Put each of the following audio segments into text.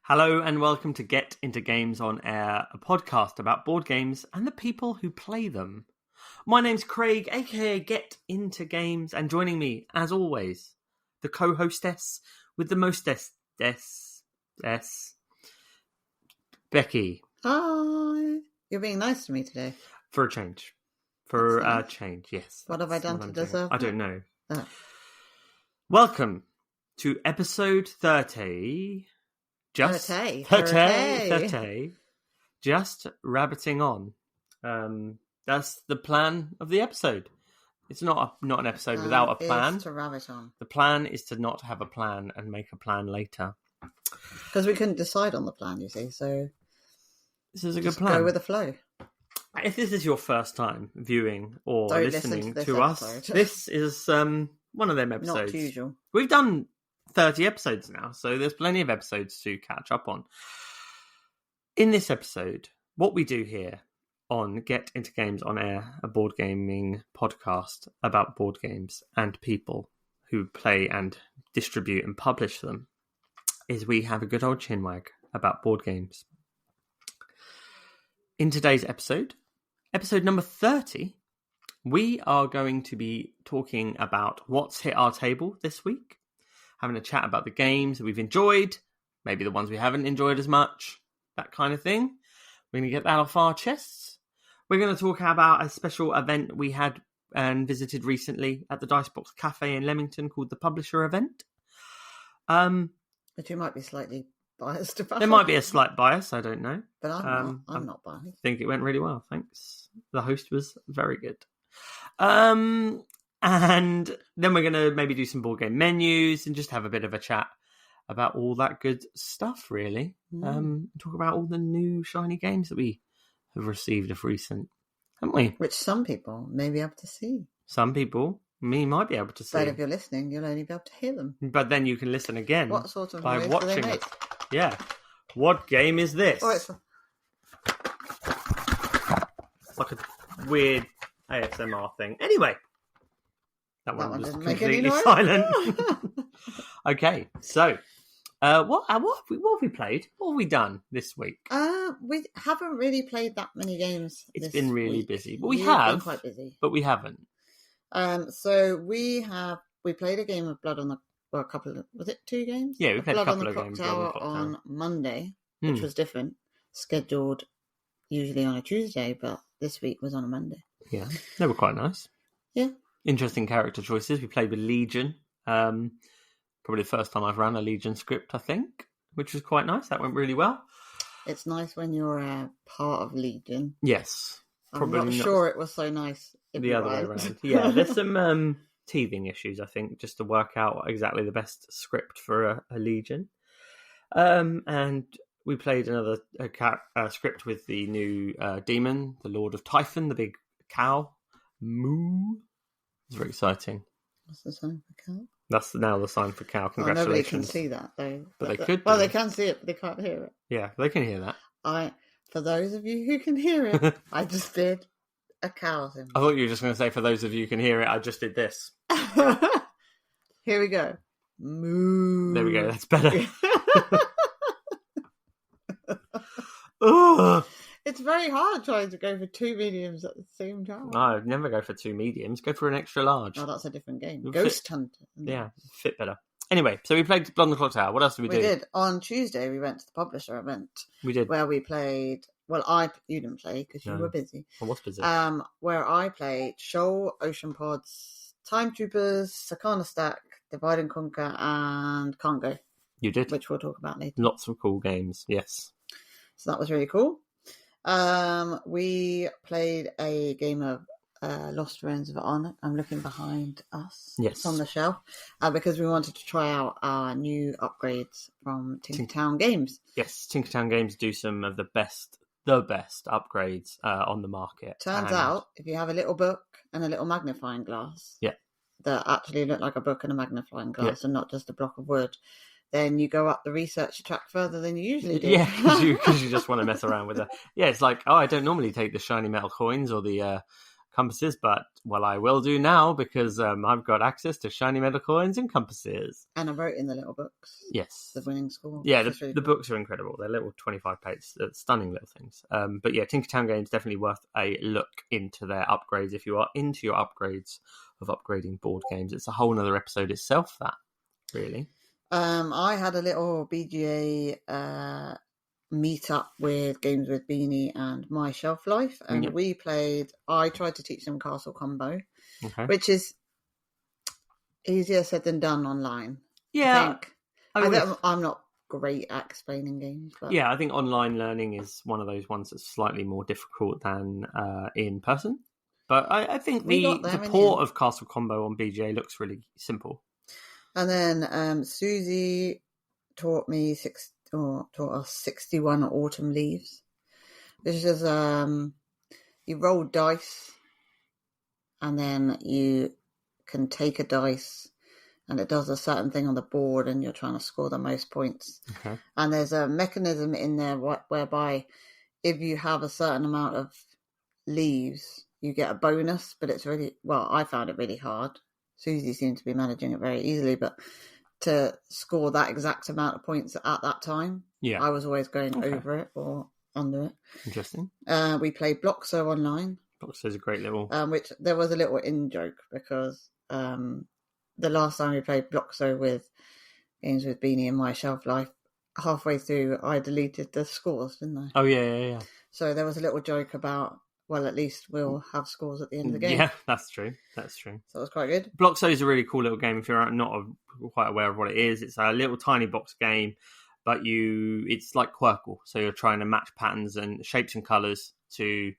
Hello and welcome to Get Into Games on Air, a podcast about board games and the people who play them. My name's Craig, aka Get Into Games, and joining me, as always, the co-hostess with the mostess, Becky. Hi. You're being nice to me today. For a change. Change, yes. What have I done to deserve I don't know. Oh. Welcome to episode 30. Just 30. Just rabbiting on. That's the plan of the episode. It's not an episode without a plan. To rabbit on. The plan is to not have a plan and make a plan later. Because we couldn't decide on the plan, you see. So this is a good plan. Go with the flow. If this is your first time viewing or Don't listening listen to us, this is one of them episodes. Not usual. We've done 30 episodes now, so there's plenty of episodes to catch up on. In this episode, what we do here on Get Into Games on Air, a board gaming podcast about board games and people who play and distribute and publish them, is we have a good old chinwag about board games. In today's episode number 30, we are going to be talking about what's hit our table this week, having a chat about the games that we've enjoyed, maybe the ones we haven't enjoyed as much, that kind of thing. We're going to get that off our chests. We're going to talk about a special event we had and visited recently at the Dicebox Cafe in Leamington called the Publisher Event. But you might be slightly biased about it. There might be a slight bias, I don't know. But I'm not biased. I think it went really well, thanks. The host was very good. And then we're going to maybe do some board game menus and just have a bit of a chat about all that good stuff, really. Talk about all the new shiny games that we have received of recent, haven't we? Which some people may be able to see. Some people, me, might be able to see. But if you're listening, you'll only be able to hear them. But then you can listen again. What sort of by noise watching do they make? it. Yeah. What game is this? Oh, it's like a weird ASMR thing. Anyway. That one was completely silent. Okay, so what have we played? What have we done this week? We haven't really played that many games. It's been really busy, but We've have been quite busy. But we haven't. So we played a game of Blood on the a couple of, was it 2 games? Yeah, we played a couple of Blood games. on the Clock Tower on Monday, which was different. Scheduled usually on a Tuesday, but this week was on a Monday. Yeah, they were quite nice. Yeah. Interesting character choices. We played with Legion. Probably the first time I've run a Legion script, I think, which was quite nice. That went really well. It's nice when you're a part of Legion. Yes. Probably I'm not sure it was so nice the other way around. Yeah, there's some teething issues, I think, just to work out exactly the best script for a Legion. And we played another script with the new demon, the Lord of Typhon, the big cow. Moo. It's very exciting. What's the sign for cow? That's now the sign for cow. Congratulations. Nobody can see that, though. But they could. Well, they can see it, but they can't hear it. Yeah, they can hear that. For those of you who can hear it, I just did a cow symbol. I thought you were just going to say, for those of you who can hear it, I just did this. Here we go. Moo. There we go. That's better. Ugh. It's very hard trying to go for 2 mediums at the same time. No, I'd never go for 2 mediums. Go for an extra large. Oh, that's a different game. Ghost Hunter. Yeah, fit better. Anyway, so we played Blood on the Clock Tower. What else did we do? We did. On Tuesday, we went to the Publisher Event. We did. Where we played... Well, you didn't play because you were busy. I was busy. Where I played Shoal, Ocean Pods, Time Troopers, Sakana Stack, Divide and Conquer, and Can't Go. You did. Which we'll talk about later. Lots of cool games, yes. So that was really cool. We played a game of Lost Ruins of Honor. I'm looking behind us. Yes. It's on the shelf. Because we wanted to try out our new upgrades from Tinkertown Games. Yes, Tinkertown Games do some of the best upgrades on the market. Turns out, if you have a little book and a little magnifying glass that actually look like a book and a magnifying glass and not just a block of wood, then you go up the research track further than you usually do. Yeah, because you just want to mess around with it. Yeah, it's like, I don't normally take the shiny metal coins or the compasses, but I will do now because I've got access to shiny metal coins and compasses. And I wrote in the little books. Yes. The winning score. Yeah, the books are incredible. They're little 25-page, stunning little things. But yeah, Tinkertown Games definitely worth a look into their upgrades if you are into your upgrades of upgrading board games. It's a whole nother episode itself, that, really. I had a little BGA meet up with Games with Beanie and My Shelf Life, and we played. I tried to teach them Castle Combo, which is easier said than done online. Yeah, I'm not great at explaining games, but yeah, I think online learning is one of those ones that's slightly more difficult than in person. But I think the port of Castle Combo on BGA looks really simple. And then Susie taught us 61 Autumn Leaves, which is you roll dice and then you can take a dice and it does a certain thing on the board and you're trying to score the most points. Okay. And there's a mechanism in there whereby if you have a certain amount of leaves, you get a bonus, but it's really, I found it really hard. Susie seemed to be managing it very easily, but to score that exact amount of points at that time, I was always going over it or under it. Interesting. We played Bloxo online. Bloxo is a great little... which there was a little in-joke because the last time we played Bloxo with Games with Beanie and My Shelf Life, halfway through I deleted the scores, didn't I? Oh, yeah. So there was a little joke about, well, at least we'll have scores at the end of the game. Yeah, that's true. So it was quite good. Bloxo is a really cool little game if you're not quite aware of what it is. It's a little tiny box game, but it's like Quirkle. So you're trying to match patterns and shapes and colours to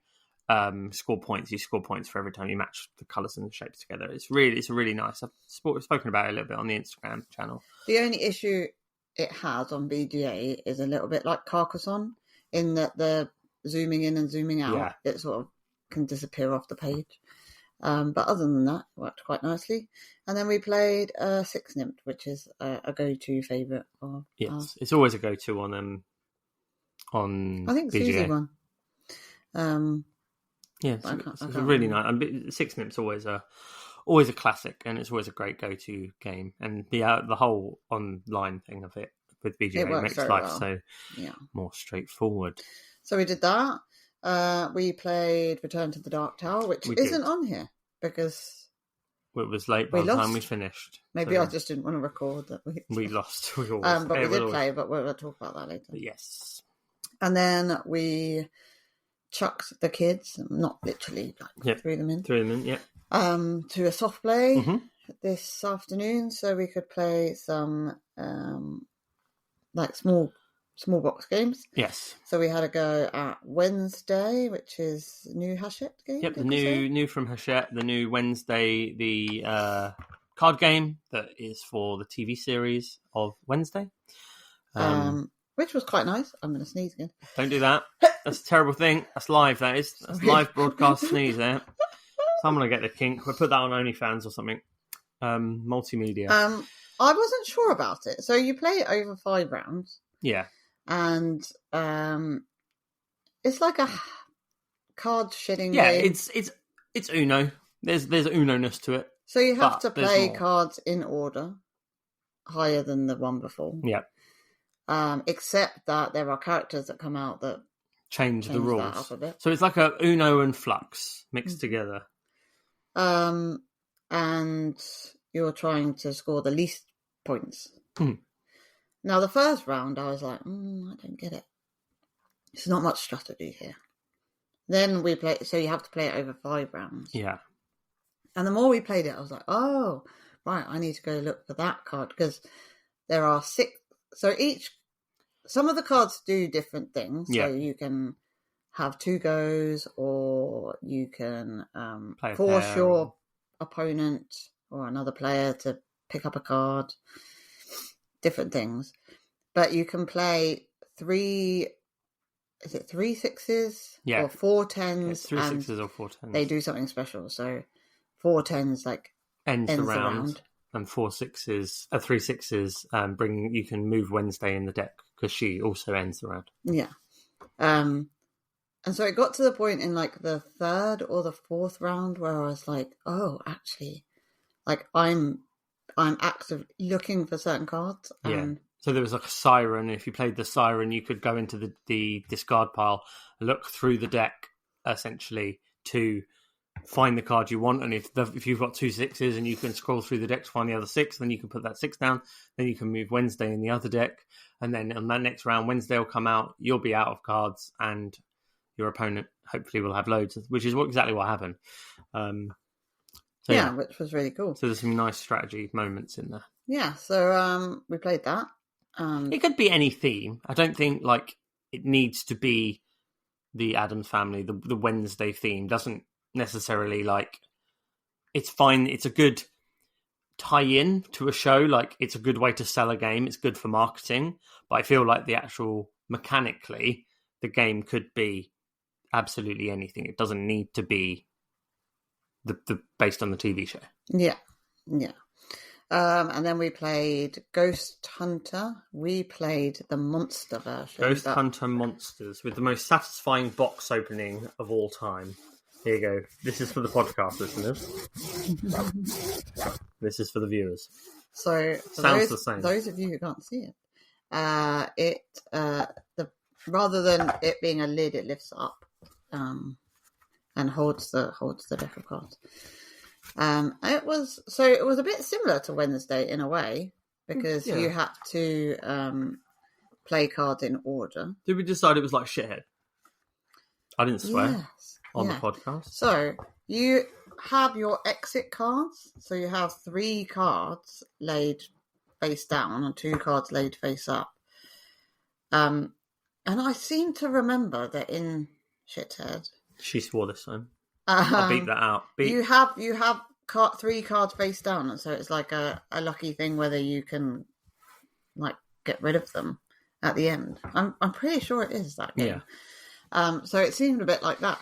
score points. You score points for every time you match the colours and the shapes together. It's really nice. I've spoken about it a little bit on the Instagram channel. The only issue it has on BGA is a little bit like Carcassonne in that the zooming in and zooming out, it sort of can disappear off the page. But other than that, it worked quite nicely. And then we played Six Nymph, which is a go-to favourite. Yes, it's always a go-to on I think BGA. Susie won. Yeah, it's a really nice. Six Nymph's always a classic, and it's always a great go-to game. And the whole online thing of it with BGA makes life so more straightforward. So we did that. We played Return to the Darktower, which isn't on here because it was late by the time we finished. Maybe I just didn't want to record that we lost. But we did play, but we'll talk about that later. Yes. And then we chucked the kids, not literally, threw them in, to a soft play this afternoon, so we could play some small box games. Yes. So we had a go at Wednesday, which is new Hachette game. Yep, the new from Hachette, the new Wednesday, the card game that is for the TV series of Wednesday. Which was quite nice. I'm going to sneeze again. Don't do that. That's a terrible thing. That's live, that is. That's live broadcast sneeze there. Someone will get the kink. We'll put that on OnlyFans or something. Multimedia. I wasn't sure about it. So you play it over 5 rounds. Yeah. And it's like a card shitting game. Yeah, it's Uno. There's Uno-ness to it. So you have to play cards in order, higher than the one before. Yeah. Except that there are characters that come out that change the rules. So it's like a Uno and Flux mixed together. And you're trying to score the least points. Now, the first round, I was like, I don't get it. There's not much strategy here. Then we play, so you have to play it over 5 rounds. Yeah. And the more we played it, I was like, oh, right, I need to go look for that card because there are 6. So some of the cards do different things. Yeah. So you can have 2 goes, or you can force your opponent or another player to pick up a card. Different things. But you can play 3 sixes? Yeah. Or 4 10s. It's 3 sixes or 4 10s. They do something special. So 4 10s ends the round. And 3 sixes, you can move Wednesday in the deck because she also ends the round. Yeah. And And so it got to the point in like the third or the fourth round where I was like, oh, actually, like I'm actively looking for certain cards. And So there was like a siren. If you played the siren, you could go into the discard pile, look through the deck essentially to find the card you want. And if you've got 2 6s and you can scroll through the deck to find the other 6, then you can put that 6 down. Then you can move Wednesday in the other deck. And then on that next round, Wednesday will come out. You'll be out of cards and your opponent hopefully will have loads, which is exactly what happened. Which was really cool. So there's some nice strategy moments in there. Yeah, so we played that. It could be any theme. I don't think like it needs to be the Addams Family. The Wednesday theme doesn't necessarily like. It's fine. It's a good tie-in to a show. Like it's a good way to sell a game. It's good for marketing. But I feel like the actual mechanically, the game could be absolutely anything. It doesn't need to be the based on the TV show. Yeah. And then we played Ghost Hunter. We played the monster version. Ghost Hunter Monsters with the most satisfying box opening of all time. Here you go. This is for the podcast listeners. This is for the viewers. So sounds the same. Those of you who can't see it, rather than it being a lid, it lifts up and holds the deck of cards. It was a bit similar to Wednesday in a way because you had to play cards in order. Did we decide it was like shithead? I didn't swear on the podcast. So you have your exit cards. So you have 3 cards laid face down and 2 cards laid face up. And I seem to remember that in Shithead, she swore this time. I'll beat that out. You have 3 cards face down, and so it's like a lucky thing whether you can like get rid of them at the end. I'm pretty sure it is that game. Yeah. So it seemed a bit like that.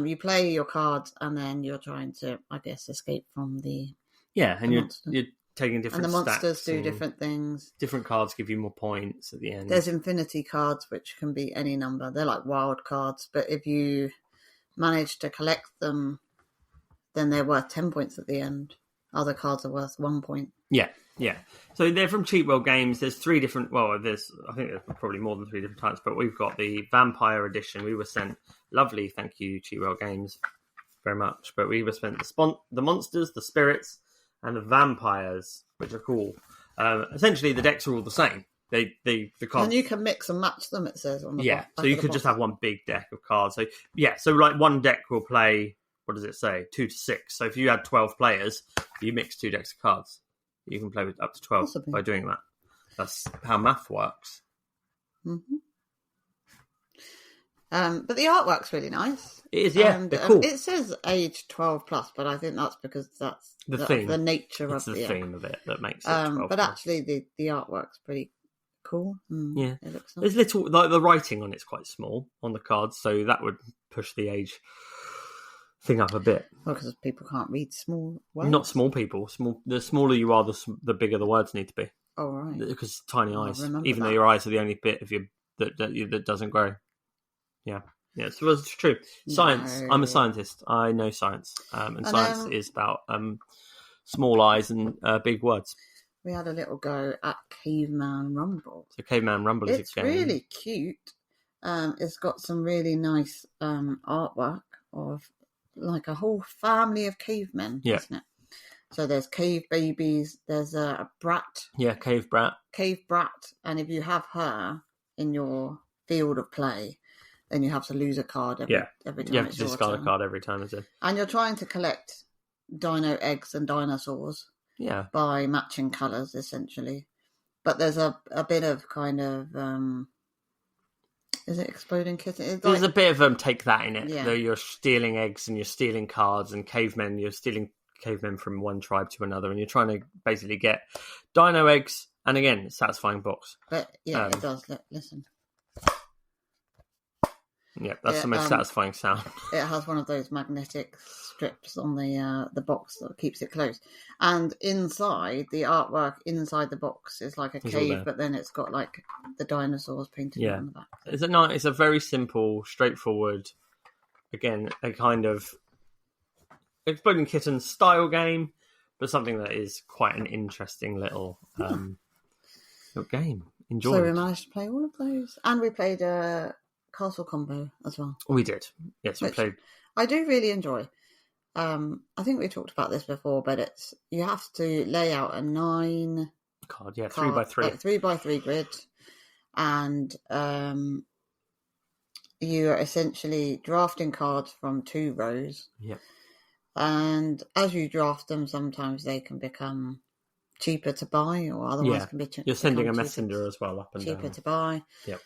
You play your cards, and then you're trying to, I guess, escape from the and you're taking different. And the monsters stats do different things. Different cards give you more points at the end. There's infinity cards, which can be any number. They're like wild cards, but if you manage to collect them, then they're worth 10 points at the end. Other cards are worth 1 point. Yeah. So they're from Cheatwell Games. There's 3 different. Well, I think there's probably more than 3 different types, but we've got the Vampire Edition. We were sent lovely. Thank you, Cheatwell Games, very much. But we were sent the monsters, the spirits, and the vampires, which are cool. Essentially, the decks are all the same. The cards. And you can mix and match them. It says on the back so you could just have one big deck of cards. So like one deck will play. What does it say? 2 to 6. So if you had 12 players, you mix 2 decks of cards. You can play with up to 12 Possibly. By doing that. That's how math works. Mm-hmm. But the artwork's really nice. It is, yeah. They're cool. It says age 12 plus, but I think that's because that's the theme. The nature it's of the theme of it that makes it 12 But plus. actually, the artwork's pretty cool. Yeah. It looks nice. There's little, like the writing on it's quite small on the cards, so that would push the age thing up a bit. Well, because people can't read small words. Not small people. The smaller you are, the bigger the words need to be. Oh, right. Because tiny eyes, even though your eyes are the only bit of you that doesn't grow. Yeah. Yeah, so it's true. Science. No. I'm a scientist. I know science. And science is about small eyes and big words. We had a little go at Caveman Rumble. So Caveman Rumble is a game. It's really cute. It's got some really nice artwork of like a whole family of cavemen, isn't it? So there's cave babies, there's a brat. Yeah, cave brat. Cave brat. And if you have her in your field of play, then you have to lose a card every time. You have to discard a card every time, is it? And you're trying to collect dino eggs and dinosaurs by matching colours, essentially. But there's a bit of kind of... is it Exploding Kitten? There's a bit of take that in it. Yeah. Though you're stealing eggs and you're stealing cards and cavemen, you're stealing cavemen from one tribe to another, and you're trying to basically get dino eggs, and again, satisfying box. But it does. Listen. Yeah, that's the most satisfying sound. It has one of those magnetic strips on the box that keeps it closed. And inside, the artwork inside the box is like a cave, but then it's got like the dinosaurs painted on the back. It's a very simple, straightforward, again, a kind of Exploding Kittens style game, but something that is quite an interesting little game. Enjoy. So we managed to play all of those. And we played Castle Combo as well. We did. Yes, we played. I do really enjoy. I think we talked about this before, but you have to lay out a 9 card, 3x3. Like 3x3 grid. And you are essentially drafting cards from 2 rows. Yep. And as you draft them, sometimes they can become cheaper to buy, or otherwise can be cheaper. You're sending a messenger as well, up and cheaper down. to buy. Yep.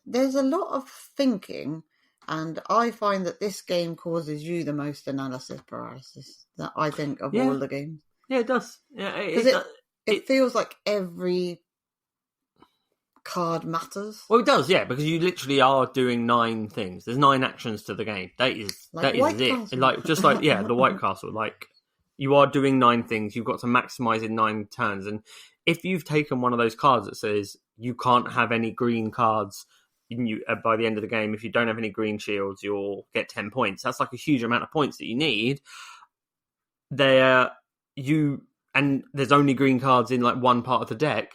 There's a lot of thinking, and I find that this game causes you the most analysis paralysis that I think of all the games. Yeah, it does. Yeah, it feels like every card matters. Well, it does, yeah, because you literally are doing 9 things. There's 9 actions to the game. That is it. Like just like the White Castle. Like you are doing 9 things. You've got to maximize in 9 turns, and if you've taken one of those cards that says you can't have any green cards. By the end of the game, if you don't have any green shields, you'll get 10 points. That's like a huge amount of points that you need. And there's only green cards in like one part of the deck.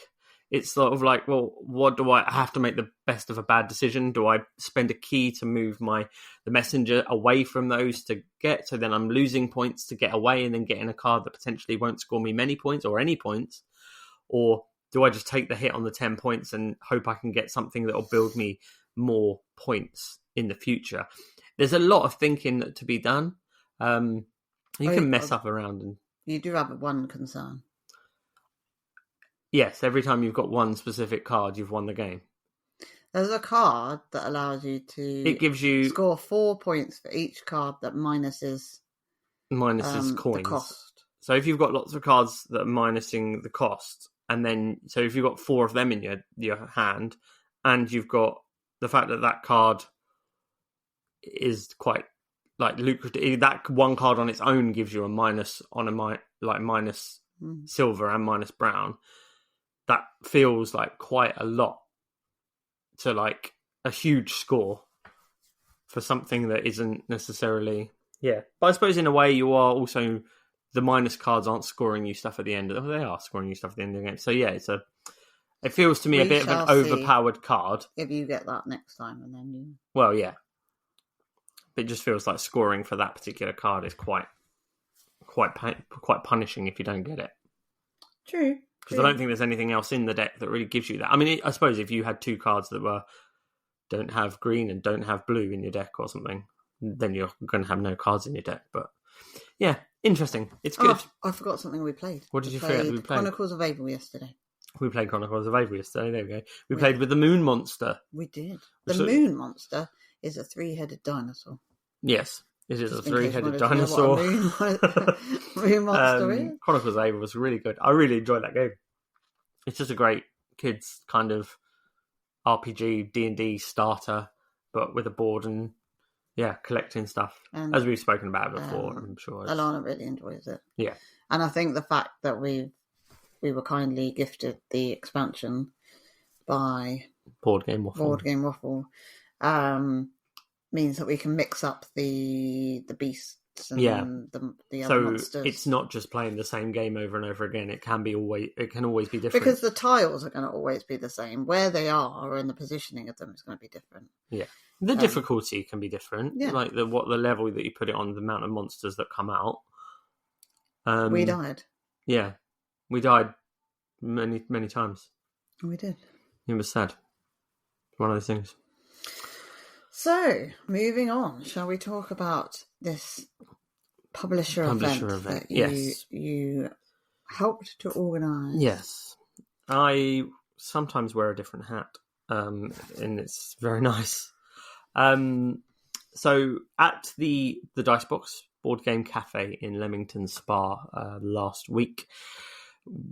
It's sort of like, well, what do I have to make the best of a bad decision? Do I spend a key to move the messenger away from those to get? So then I'm losing points to get away and then getting a card that potentially won't score me many points or any points, or do I just take the hit on the 10 points and hope I can get something that will build me more points in the future? There's a lot of thinking to be done. You can mess up around. And you do have one concern. Yes, every time you've got one specific card, you've won the game. There's a card that allows you to... It gives you... score 4 points for each card that minuses coins. The cost. So if you've got lots of cards that are minusing the cost... And then, so if you've got 4 of them in your hand, and you've got the fact that card is quite like lucrative, that one card on its own gives you a minus on minus silver and minus brown. That feels like quite a lot to like a huge score for something that isn't necessarily. Yeah, but I suppose in a way you are also. The minus cards aren't scoring you stuff at the end. They are scoring you stuff at the end of the game. So yeah, it feels to me a bit of an overpowered card. If you get that next time, and then you. Well, yeah, it just feels like scoring for that particular card is quite punishing if you don't get it. True. Because I don't think there's anything else in the deck that really gives you that. I mean, I suppose if you had 2 cards that don't have green and don't have blue in your deck or something, then you're going to have no cards in your deck. But yeah. Interesting. It's good. I forgot something we played. What did you forget? We played Chronicles of Avery yesterday. We played Chronicles of Avery yesterday. There we go. We played with the Moon Monster. We did. The Moon Monster is a 3-headed dinosaur. Yes. It is a 3-headed dinosaur. Moon Monster is. Chronicles of Avery was really good. I really enjoyed that game. It's just a great kids kind of RPG, D&D starter, but with a board and collecting stuff, as we've spoken about before. I'm sure Alana really enjoys it. Yeah, and I think the fact that we were kindly gifted the expansion by Board Game Waffle, means that we can mix up the beasts and the other monsters. So it's not just playing the same game over and over again. It can always be different because the tiles are going to always be the same. Where they are and the positioning of them is going to be different. Yeah. The difficulty can be different, like the level that you put it on, the amount of monsters that come out. We died. Yeah, we died many, many times. We did. It was sad. One of those things. So, moving on, shall we talk about this publisher event that you helped to organise? Yes. I sometimes wear a different hat, and it's very nice. So at the Dicebox Board Game Cafe in Leamington Spa last week,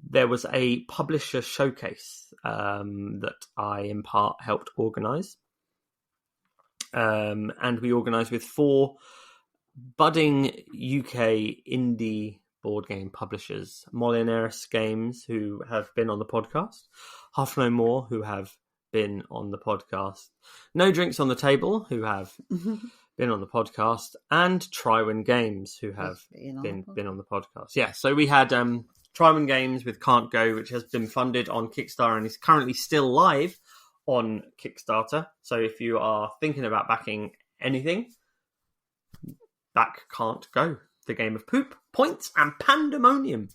there was a publisher showcase that I, in part, helped organise. And we organised with 4 budding UK indie board game publishers: Molinarius Games, who have been on the podcast; Half No More, who have been on the podcast; No Drinks on the Table, who have been on the podcast; and Trywin Games, who have been on the podcast. Yeah, so we had Trywin Games with Can't Go, which has been funded on Kickstarter and is currently still live on Kickstarter. So if you are thinking about backing anything, back Can't Go, the game of poop, points, and pandemonium.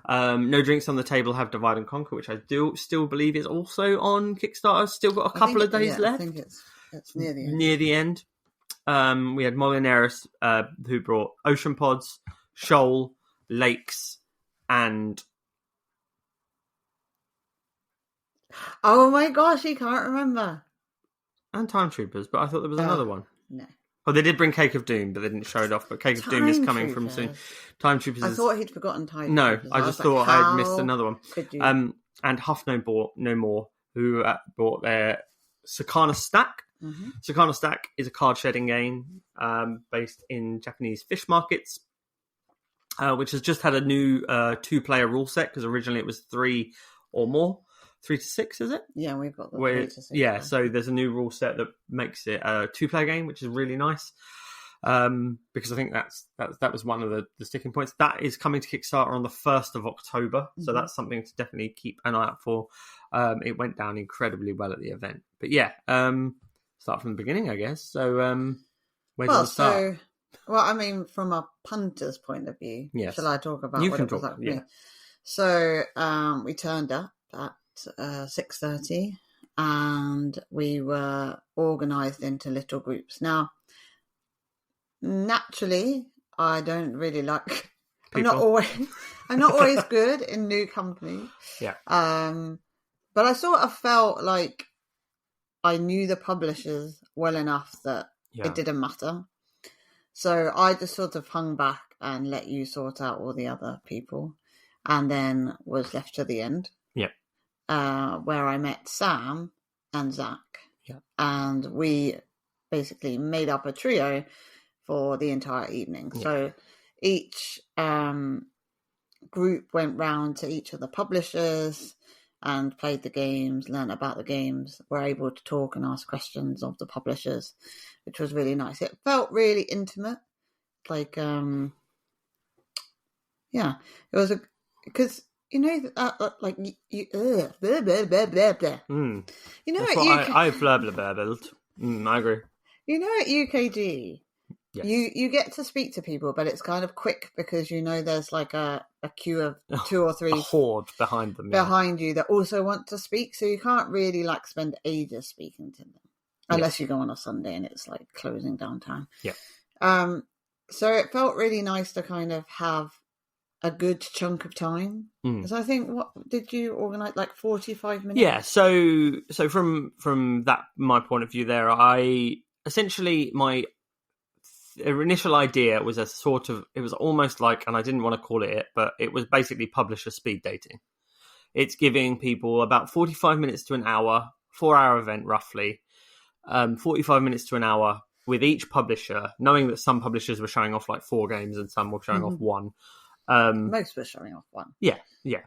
No Drinks on the Table have Divide and Conquer, which I do still believe is also on Kickstarter. Still got a couple of days left. I think it's near the end. Near the end. We had Molinarius, who brought Ocean Pods, Shoal, Lakes, and... Oh my gosh, you can't remember. And Time Troopers, but I thought there was another one. No. Oh, they did bring Cake of Doom, but they didn't show it off. But Cake of Doom is coming from soon. Time Troopers. I thought he'd forgotten Time No, Troopers. I just thought I'd missed another one. Could you? And Huff No More, who brought their Sakana Stack. Sakana Stack is a card shedding game based in Japanese fish markets, which has just had a new 2-player rule set, because originally it was 3 or more. 3 to 6, is it? Yeah, we've got the 3 to 6. Yeah, so there's a new rule set that makes it a 2-player game, which is really nice. Because I think that was one of the sticking points. That is coming to Kickstarter on the 1st of October, so that's something to definitely keep an eye out for. It went down incredibly well at the event. But yeah, start from the beginning, I guess. So where do you start? Well, I mean, from a punter's point of view, yes. Shall I talk about you what can it was talk, like for yeah. me? So we turned up at 6:30 and we were organised into little groups. Now, naturally, I don't really like people. I'm not always good in new company. Yeah. But I sort of felt like I knew the publishers well enough that it didn't matter. So I just sort of hung back and let you sort out all the other people, and then was left to the end. Where I met Sam and Zach. Yeah. And we basically made up a trio for the entire evening. Yeah. So each group went round to each of the publishers and played the games, learned about the games, were able to talk and ask questions of the publishers, which was really nice. It felt really intimate. Like, it was because... You know, like you, blah, blah, blah, blah, blah. You know, I blah blah blah. I agree. You know, at UKG, yes. you get to speak to people, but it's kind of quick because you know there's like a queue of 2 or 3 a horde behind them, you that also want to speak. So you can't really like spend ages speaking to them unless you go on a Sunday and it's like closing down time. Yeah. So it felt really nice to kind of have a good chunk of time. Because I think, what did you organise, like 45 minutes? Yeah, so from that, my point of view there, I essentially, my initial idea was it was almost like, and I didn't want to call it, but it was basically publisher speed dating. It's giving people about 45 minutes to an hour, 4-hour event roughly, 45 minutes to an hour with each publisher, knowing that some publishers were showing off like 4 games and some were showing off 1. Most were showing off 1. Yeah.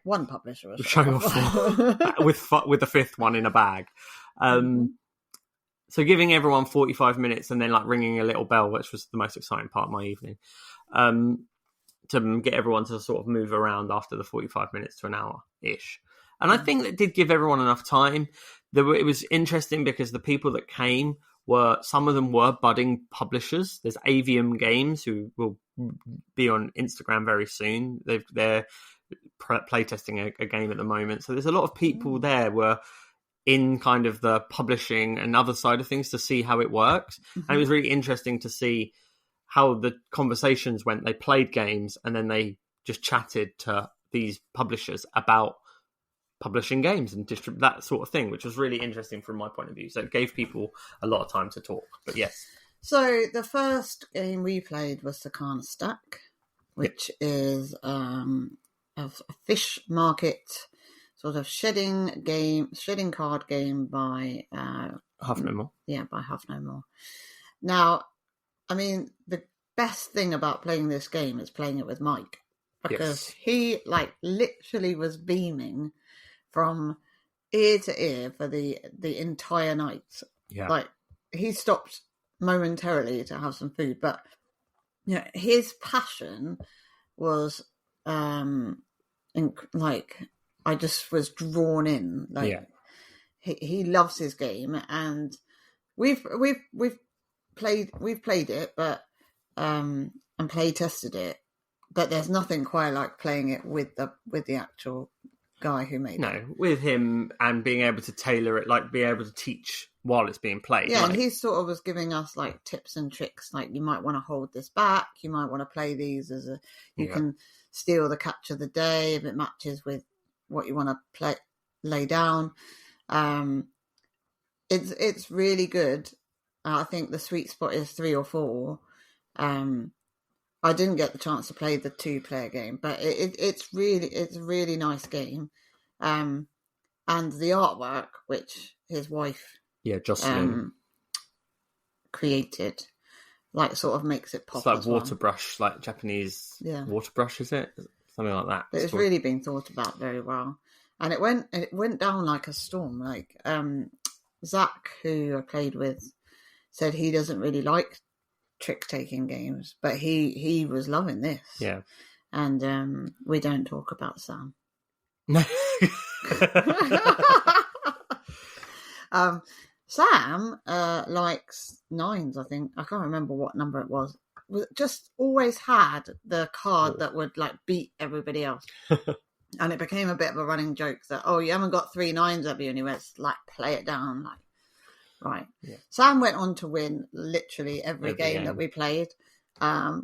One publisher was showing off 4 with the 5th one in a bag. So giving everyone 45 minutes and then like ringing a little bell, which was the most exciting part of my evening, to get everyone to sort of move around after the 45 minutes to an hour-ish. And I think that did give everyone enough time. It was interesting because the people that came some of them were budding publishers. There's Avium Games, who will be on Instagram very soon. They're playtesting a game at the moment. So there's a lot of people there were in kind of the publishing and other side of things to see how it works. And it was really interesting to see how the conversations went. They played games and then they just chatted to these publishers about publishing games and that sort of thing, which was really interesting from my point of view. So it gave people a lot of time to talk. But yes. So the first game we played was Sakana Stack, which is a fish market sort of shedding card game by Half No More. Yeah, by Half No More. Now, I mean, the best thing about playing this game is playing it with Mike, because he literally was beaming from ear to ear for the entire night. Yeah, he stopped momentarily to have some food, but his passion was I just was drawn in. He loves his game, and we've played it, but and play tested it, but there's nothing quite like playing it with the actual guy who made it. No, with him and being able to tailor it, be able to teach while it's being played. Yeah, and he sort of was giving us tips and tricks, you might want to hold this back, you might want to play these you can steal the catch of the day if it matches with what you want to lay down. It's really good. I think the sweet spot is 3 or 4. I didn't get the chance to play the 2-player game, but it's a really nice game. And the artwork, which his wife Jocelyn created, sort of makes it pop. It's water brush, Japanese water brush, is it? Something like that. But it's really been thought about very well. And it went down like a storm. Zach, who I played with, said he doesn't really like trick-taking games, but he was loving this. Yeah. And we don't talk about Sam. Sam likes 9s, I think. I can't remember what number it was. Just always had the card that would beat everybody else. And it became a bit of a running joke that, you haven't got 3 9s, have you? And he went, play it down. Right. Yeah. Sam went on to win literally every game that we played. No,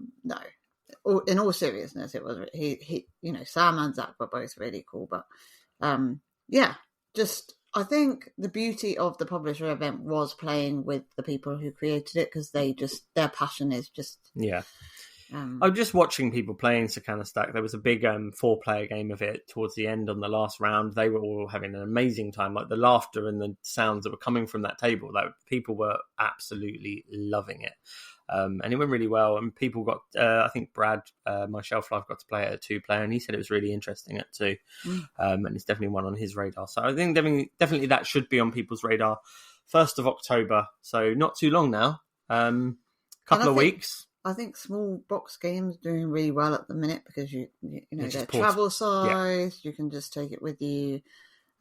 in all seriousness, it was he. Sam and Zach were both really cool, but I think the beauty of the publisher event was playing with the people who created it, because their passion is just I'm just watching people playing Sakana Stack. There was a big 4-player game of it towards the end on the last round. They were all having an amazing time. The laughter and the sounds that were coming from that table, people were absolutely loving it. And it went really well. And people got, I think Brad, my Shelf Life, got to play it at 2-player, and he said it was really interesting at 2. And it's definitely one on his radar. So I think definitely that should be on people's radar. 1st of October, so not too long now. Couple of weeks. I think small box games doing really well at the minute, because they're travel size. Yeah. You can just take it with you,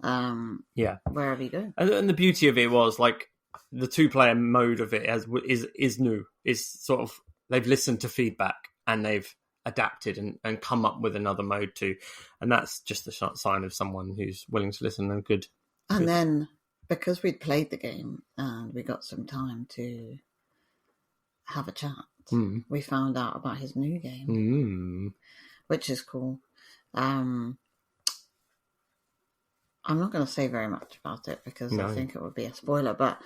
wherever you go. And the beauty of it was the 2-player mode of it is new. Is sort of, they've listened to feedback and they've adapted and come up with another mode too, and that's just a sign of someone who's willing to listen and good. And then because we'd played the game and we got some time to have a chat. We found out about his new game, which is cool. I'm not going to say very much about it, because I think it would be a spoiler, but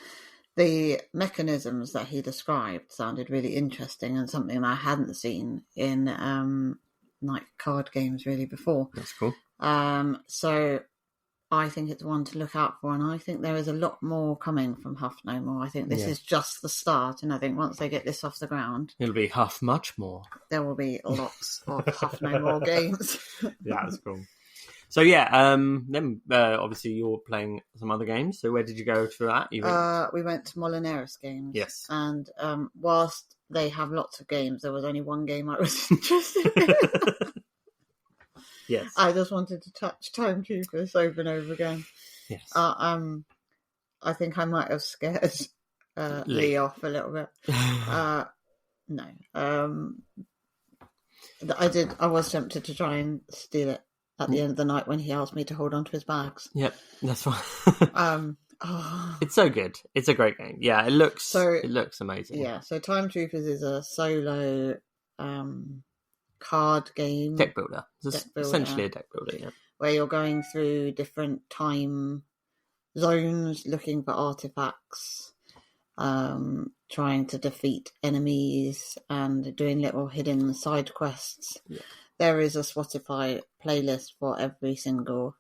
the mechanisms that he described sounded really interesting, and something I hadn't seen in card games really before. That's cool. So I think it's one to look out for, and I think there is a lot more coming from Huff No More. I think this is just the start, and I think once they get this off the ground, it'll be Huff much more. There will be lots of Huff No More games. Yeah, that's cool. So then obviously you're playing some other games. So where did you go for that? We went to Molinarius Games. Yes. And whilst they have lots of games, there was only one game I was interested in. Yes. I just wanted to touch Time Troopers over and over again. Yes. I think I might have scared Lee off a little bit. No. I was tempted to try and steal it at the end of the night when he asked me to hold on to his bags. Yep, that's fine. It's so good. It's a great game. Yeah, it looks amazing. Yeah, so Time Troopers is a solo card game. Deck builder. Essentially a deck builder, yeah. Where you're going through different time zones, looking for artifacts, trying to defeat enemies, and doing little hidden side quests. Yeah. There is a Spotify playlist for every single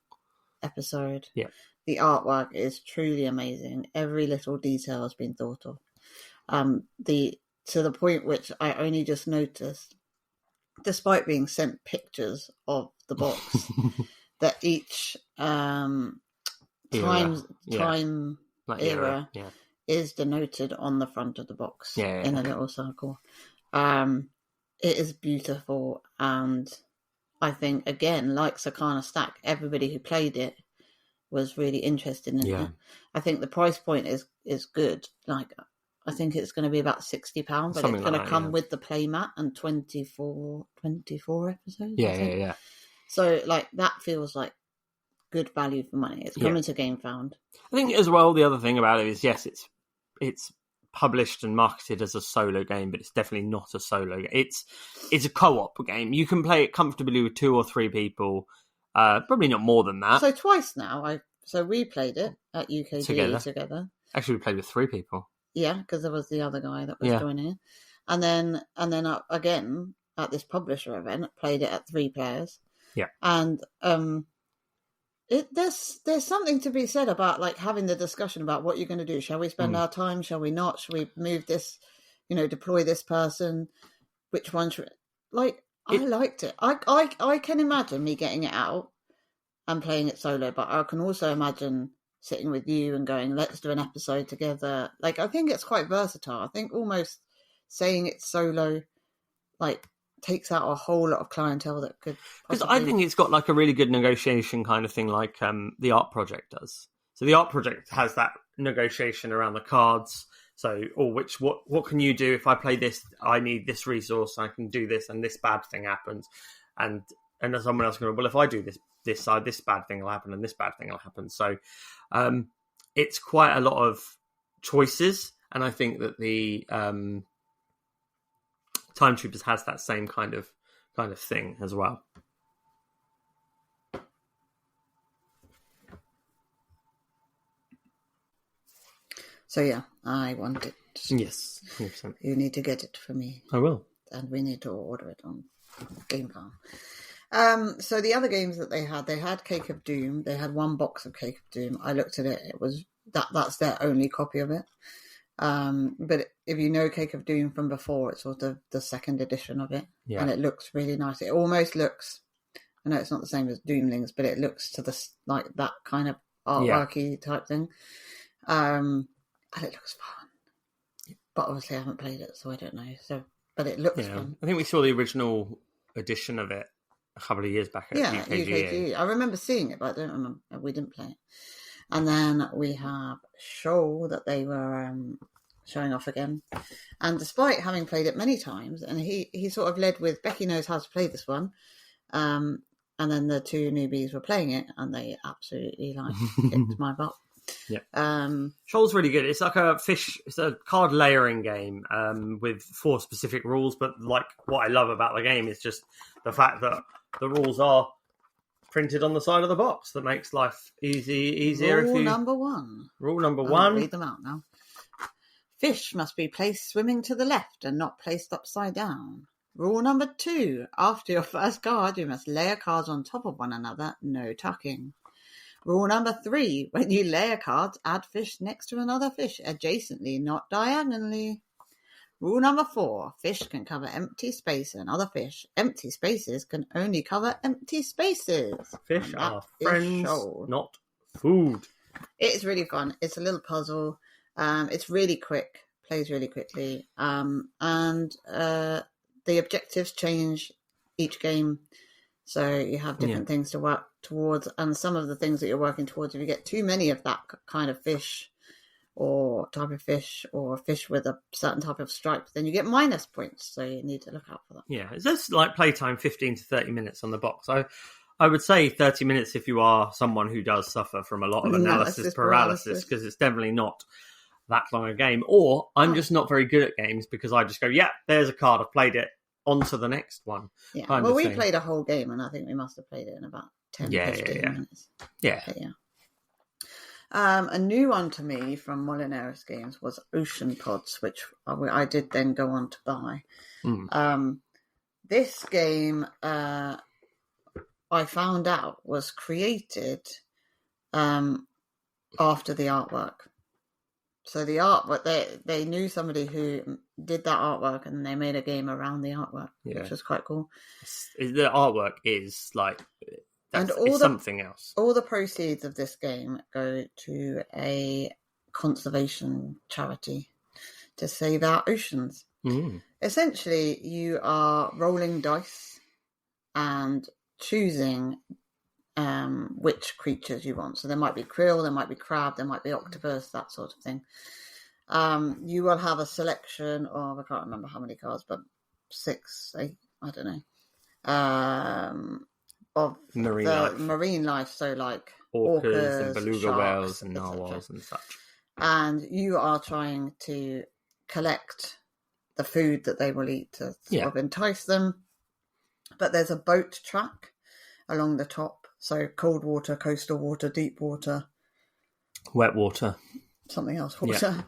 episode. Yeah. The artwork is truly amazing. Every little detail has been thought of. To the point which I only just noticed, despite being sent pictures of the box, that each time era is denoted on the front of the box in a little circle. It is beautiful, and I think, again, like Sakana Stack, everybody who played it was really interested in it. I think the price point is good. Like, I think it's going to be about £60, but something it's going to come with the playmat and 24 episodes. Yeah. So, like, that feels like good value for money. It's coming to GameFound. I think as well, the other thing about it is, yes, it's published and marketed as a solo game, but it's definitely not a solo game. It's a co-op game. You can play it comfortably with 2 or 3 people, probably not more than that. So twice now. So we played it at UKG together. Actually, we played with 3 people. Yeah, because there was the other guy that was joining in. And then again, at this publisher event, played it at 3 players. Yeah. And there's something to be said about, like, having the discussion about what you're going to do. Shall we spend our time? Shall we not? Shall we move this, deploy this person? Which one should... Like, I liked it. I can imagine me getting it out and playing it solo, but I can also imagine sitting with you and going, let's do an episode together. Like, I think it's quite versatile. I think almost saying it's solo, like, takes out a whole lot of clientele that could... Because I think it's got, like, a really good negotiation kind of thing, like the Art Project does. So the Art Project has that negotiation around the cards. So, what can you do if I play this? I need this resource, I can do this, and this bad thing happens. And there's someone else going, well, if I do this side, this bad thing will happen, and this bad thing will happen. So it's quite a lot of choices, and I think that the Time Troopers has that same kind of thing as well. So yeah, I want it. Yes, 100%. You need to get it for me. I will. And we need to order it on GameFound. So the other games that they had Cake of Doom. They had 1 box of Cake of Doom. I looked at it. It was that's their only copy of it. But if you know Cake of Doom from before, it's sort of the 2nd edition of it. Yeah. And it looks really nice. It almost looks, I know it's not the same as Doomlings, but it looks to like that kind of artworky type thing. And it looks fun. But obviously I haven't played it, so I don't know. So, but it looks fun. I think we saw the original edition of it a couple of years back at UKG. I remember seeing it, but I don't remember. We didn't play it. And then we have Shoal that they were showing off again. And despite having played it many times, and he sort of led with, Becky knows how to play this one. And then the 2 newbies were playing it, and they absolutely kicked my butt. Yeah. Shoal's really good. It's like it's a card layering game with 4 specific rules, but like what I love about the game is just the fact that the rules are printed on the side of the box. That makes life easier. Rule number 1. I'll read them out now. Fish must be placed swimming to the left and not placed upside down. Rule number 2. After your first card, you must layer cards on top of one another. No tucking. Rule number 3. When you layer cards, add fish next to another fish, adjacently, not diagonally. Rule number 4. Fish can cover empty space and other fish. Empty spaces can only cover empty spaces. Fish are friends, not food. It's really fun. It's a little puzzle. It's really quick. Plays really quickly. And the objectives change each game. So you have different things to work towards. And some of the things that you're working towards, if you get too many of that kind of fish or type of fish, or fish with a certain type of stripe, then you get minus points. So you need to look out for that. Yeah. It's just like playtime 15 to 30 minutes on the box. I would say 30 minutes if you are someone who does suffer from a lot of analysis paralysis, because it's definitely not that long a game. Or I'm just not very good at games because I just go, yeah, there's a card, I've played it, on to the next one. Yeah, well, we played a whole game, and I think we must have played it in about 10, 15 minutes. Yeah. But yeah. A new one to me from Molinaris Games was Ocean Pods, which I did then go on to buy. This game, I found out, was created after the artwork. So the artwork, they knew somebody who did that artwork, and they made a game around the artwork, which was quite cool. The artwork is like, it's something else. All the proceeds of this game go to a conservation charity to save our oceans. Essentially, you are rolling dice and choosing which creatures you want. So there might be krill, there might be crab, there might be octopus, that sort of thing. You will have a selection of, I can't remember how many cards, but 6, 8, I don't know, of marine life. So like orcas and beluga sharks, whales and narwhals and such. And you are trying to collect the food that they will eat to sort of entice them. But there's a boat track along the top. So cold water, coastal water, deep water. Wet water. Something else, water.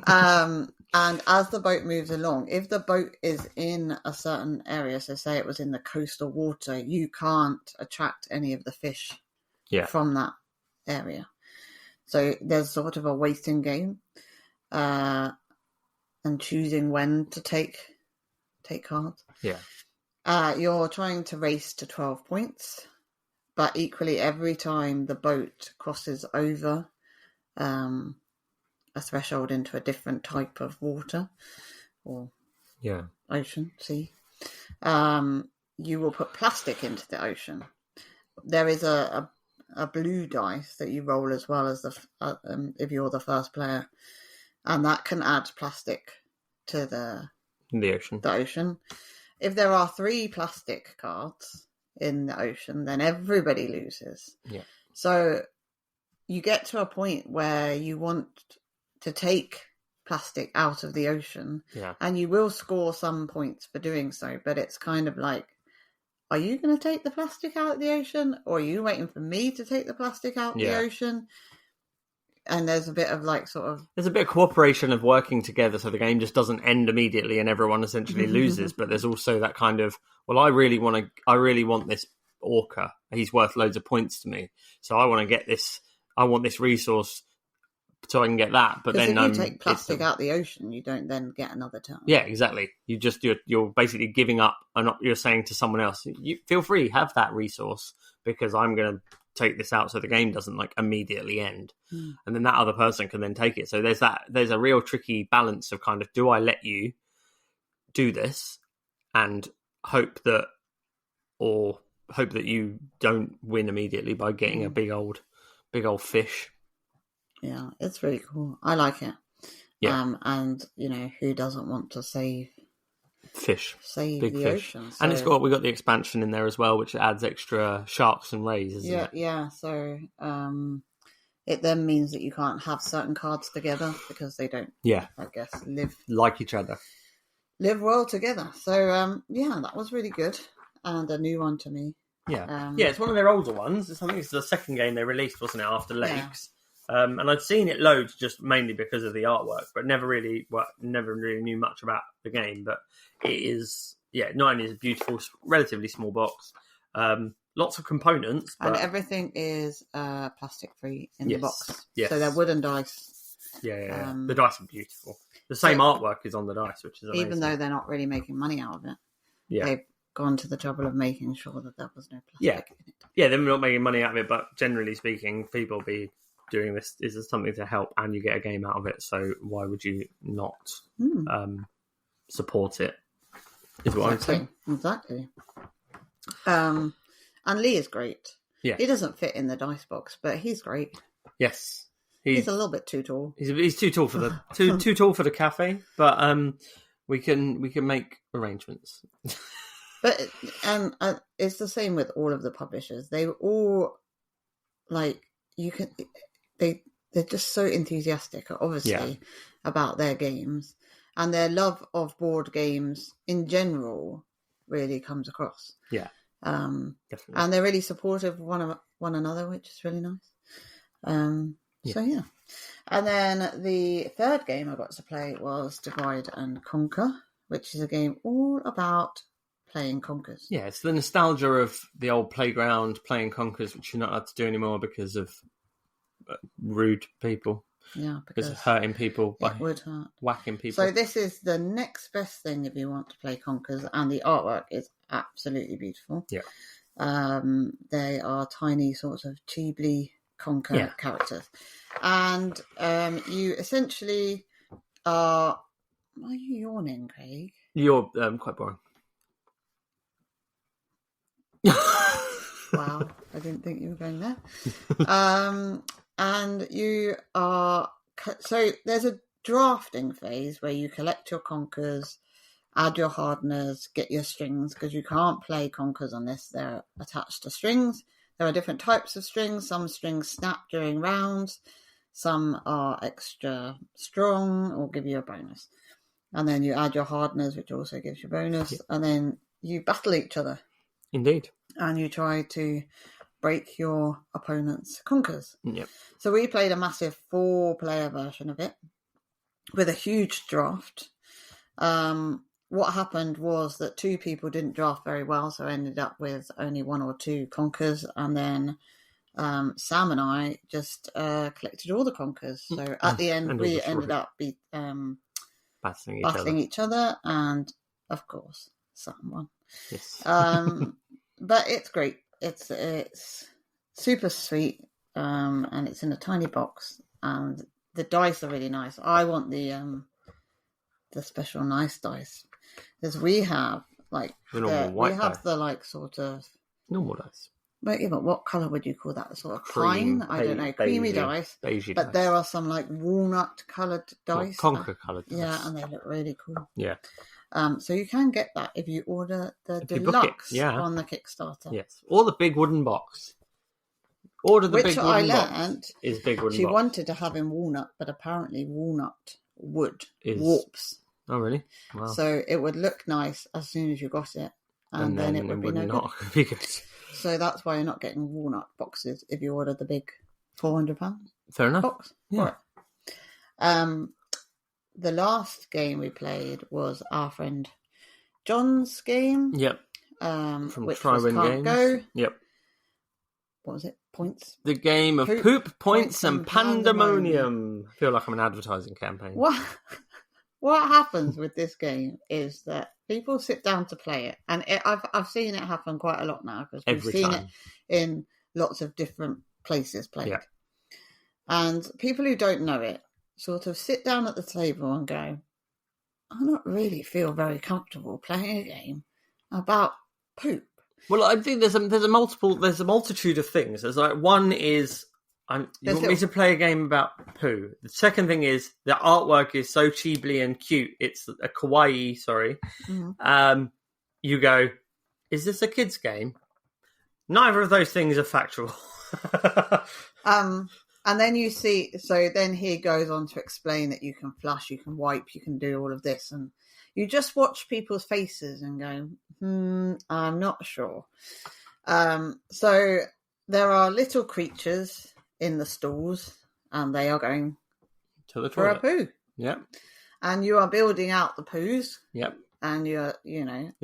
Yeah. And as the boat moves along, if the boat is in a certain area, so say it was in the coastal water, you can't attract any of the fish from that area. So there's sort of a waiting game and choosing when to take cards. Yeah. You're trying to race to 12 points. But equally, every time the boat crosses over a threshold into a different type of water or ocean, sea, you will put plastic into the ocean. There is a blue dice that you roll as well as if you're the first player, and that can add plastic to the ocean. If there are 3 plastic cards in the ocean, then everybody loses. Yeah. So you get to a point where you want to take plastic out of the ocean, and you will score some points for doing so, but it's kind of like, are you going to take the plastic out of the ocean, or are you waiting for me to take the plastic out of the ocean? And there's a bit of like there's a bit of cooperation of working together, so the game just doesn't end immediately and everyone essentially loses. But there's also that kind of, well, I really want this orca. He's worth loads of points to me, so I want to get this. I want this resource so I can get that. But then if you take plastic out the ocean, you don't then get another turn. Yeah, exactly. You're basically giving up, and you're saying to someone else, you feel free, have that resource, because I'm going to take this out so the game doesn't like immediately end, and then that other person can then take it. So there's a real tricky balance of kind of, do I let you do this and hope that you don't win immediately by getting a big old fish. Yeah, it's really cool. I like it. Yeah. And who doesn't want to save fish, big the fish. Ocean? So... And we got the expansion in there as well, which adds extra sharks and rays, isn't it? Yeah. So it then means that you can't have certain cards together because they don't. Yeah, I guess live like each other, live well together. So that was really good and a new one to me. Yeah, it's one of their older ones. I think it's the second game they released, wasn't it, after Lakes? Yeah. And I'd seen it loads just mainly because of the artwork, but never really knew much about the game. But it is, not only is it a beautiful, relatively small box, lots of components. And everything is plastic free in the box. Yes. So they're wooden dice. Yeah. The dice are beautiful. The same artwork is on the dice, which is amazing. Even though they're not really making money out of it. Yeah. They've gone to the trouble of making sure that there was no plastic in it. Yeah, they're not making money out of it, but generally speaking, people will be doing this. Is something to help, and you get a game out of it, so why would you not support it, is what I'm saying. Exactly. And Lee is great. Yeah. He doesn't fit in the dice box, but he's great. Yes. He's a little bit too tall. He's too tall for the too tall for the cafe, but we can make arrangements. But it's the same with all of the publishers. They all they're just so enthusiastic, obviously, about their games, and their love of board games in general really comes across. Yeah, definitely. And they're really supportive of one another, which is really nice. So yeah. And then the third game I got to play was Divide and Conquer, which is a game all about playing conkers. Yeah, it's the nostalgia of the old playground playing conkers, which you're not allowed to do anymore because of rude people. Yeah, because hurting people by would hurt. whacking people. So this is the next best thing if you want to play Conkers, and the artwork is absolutely beautiful. Yeah. They are tiny sorts of Ghibli Conker characters, and you essentially are. Why are you yawning, Craig? You're quite boring. Wow, I didn't think you were going there. And you are... So there's a drafting phase where you collect your Conkers, add your hardeners, get your strings, because you can't play Conkers unless they're attached to strings. There are different types of strings. Some strings snap during rounds. Some are extra strong or give you a bonus. And then you add your hardeners, which also gives you a bonus. Yep. And then you battle each other. Indeed. And you try to break your opponent's Conkers. Yep. So we played a massive 4-player version of it with a huge draft. What happened was that 2 people didn't draft very well, so I ended up with only 1 or 2 Conkers. And then Sam and I just collected all the Conkers. So at the end, we ended up battling each other. And, of course, Sam won. Yes. But it's great. It's super sweet, and it's in a tiny box, and the dice are really nice. I want the special nice dice, because we have like the like sort of normal dice. But what colour would you call that? Sort of pine? I don't know. Creamy dice. But there are some like walnut coloured dice. Conker coloured dice. Yeah, and they look really cool. Yeah. So you can get that if you order the deluxe on the Kickstarter. Yes, or the big wooden box. Order the big wooden box. Learned is big wooden she box. wanted to have in walnut, but apparently walnut wood warps. Oh, really? Wow. So it would look nice as soon as you got it, and then it would be good. So that's why you're not getting walnut boxes if you order the big £400 Fair enough. box. Yeah. The last game we played was our friend John's game. Yep. From Try-Win Games. Go. Yep. What was it? Points? The game of poop, points and pandemonium. I feel like I'm an advertising campaign. What happens with this game is that people sit down to play it, and I've seen it happen quite a lot now, because we've seen it in lots of different places played. Yeah. And people who don't know it sort of sit down at the table and go, I don't really feel very comfortable playing a game about poop. Well, I think there's a multitude of things. There's like, one is you want me to play a game about poo. The second thing is the artwork is so Ghibli and cute. It's a kawaii, sorry. Mm-hmm. You go, is this a kid's game? Neither of those things are factual. And then you see, so then he goes on to explain that you can flush, you can wipe, you can do all of this. And you just watch people's faces and go, I'm not sure. So there are little creatures in the stalls, and they are going to the for toilet. A poo. Yep. And you are building out the poos. Yep. And you're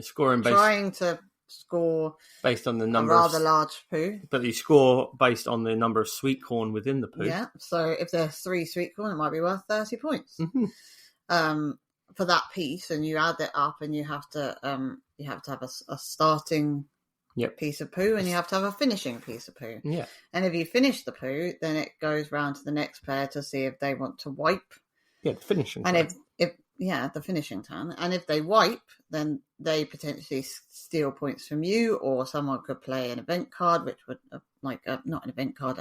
scoring trying to score based on the number of rather large poo. But you score based on the number of sweet corn within the poo. Yeah. So if there's 3 sweet corn, it might be worth 30 points. Mm-hmm. For that piece, and you add it up, and you have to have a starting piece of poo, and you have to have a finishing piece of poo. Yeah. And if you finish the poo, then it goes round to the next player to see if they want to wipe. Yeah, the finishing. And turn. if the finishing turn, and if they wipe, then they potentially steal points from you, or someone could play an event card, which would not an event card.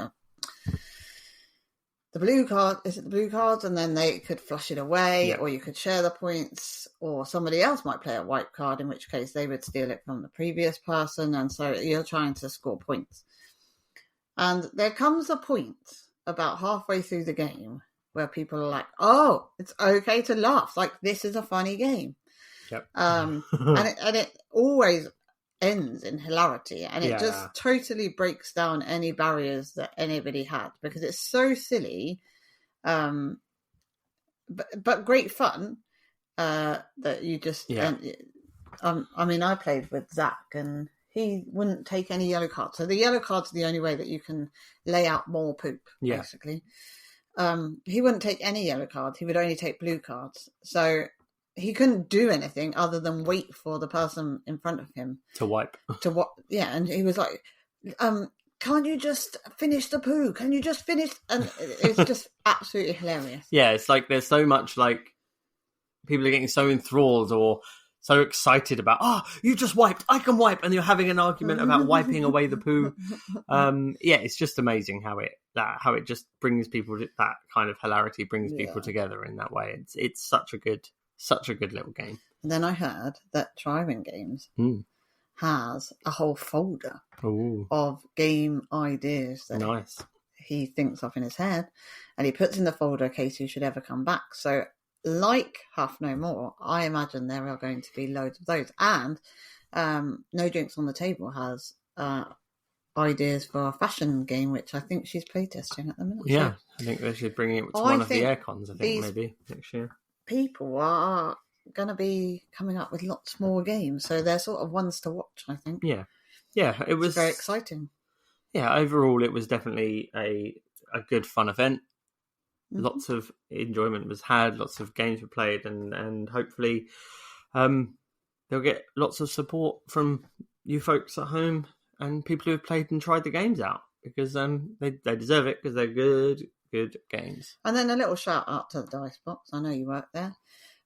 The blue card, is it the blue cards? And then they could flush it away, or you could share the points, or somebody else might play a white card, in which case they would steal it from the previous person. And so you're trying to score points. And there comes a point about halfway through the game where people are like, oh, it's okay to laugh. Like, this is a funny game. Yep. And it always ends in hilarity, and it just totally breaks down any barriers that anybody had, because it's so silly, but great fun, that you just I mean, I played with Zach, and he wouldn't take any yellow cards. So the yellow cards are the only way that you can lay out more poop, basically. He wouldn't take any yellow cards. He would only take blue cards. So he couldn't do anything other than wait for the person in front of him to wipe. And he was like, can't you just finish the poo? Can you just finish? And it's just absolutely hilarious. Yeah, it's like there's so much like people are getting so enthralled or so excited about, you just wiped, I can wipe, and you're having an argument about wiping away the poo. It's just amazing how it just brings people, that kind of hilarity brings people together in that way. It's such a good little game. And then I heard that Driving Games has a whole folder of game ideas that he thinks of in his head, and he puts in the folder in case you should ever come back. So like Half No More, I imagine there are going to be loads of those. And No Drinks on the Table has ideas for a fashion game, which I think she's playtesting at the minute. Yeah, so I think they should bring it to one of the aircons, I think, maybe next year. People are going to be coming up with lots more games, so they're sort of ones to watch, I think. Yeah, it was very exciting. Yeah, overall it was definitely a good fun event. Lots of enjoyment was had, lots of games were played, and hopefully they'll get lots of support from you folks at home and people who have played and tried the games out, because they deserve it, because they're good games. And then a little shout out to the Dice Box. I know you work there,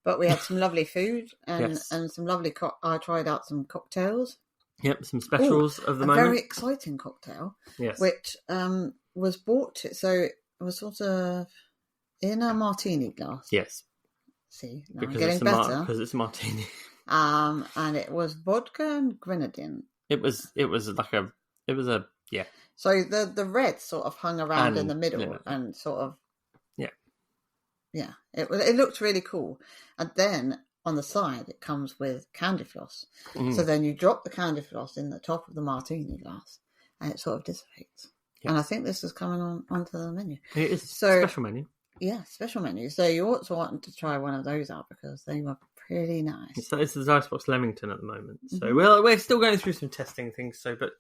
but we had some lovely food and some lovely I tried out some cocktails. Yep, some specials of the moment. A very exciting cocktail, which was bought so it was sort of in a martini glass. Yes. See, because I'm getting better. Because it's martini. And it was vodka and grenadine. It was a So the red sort of hung around in the middle and sort of it looked really cool. And then on the side it comes with candy floss. So then you drop the candy floss in the top of the martini glass and it sort of dissipates. And I think this is coming onto the menu. It is a special menu. Yeah, special menu. So you ought to want to try one of those out because they were pretty nice. So it's the Icebox Leamington at the moment. So we're still going through some testing things. So, but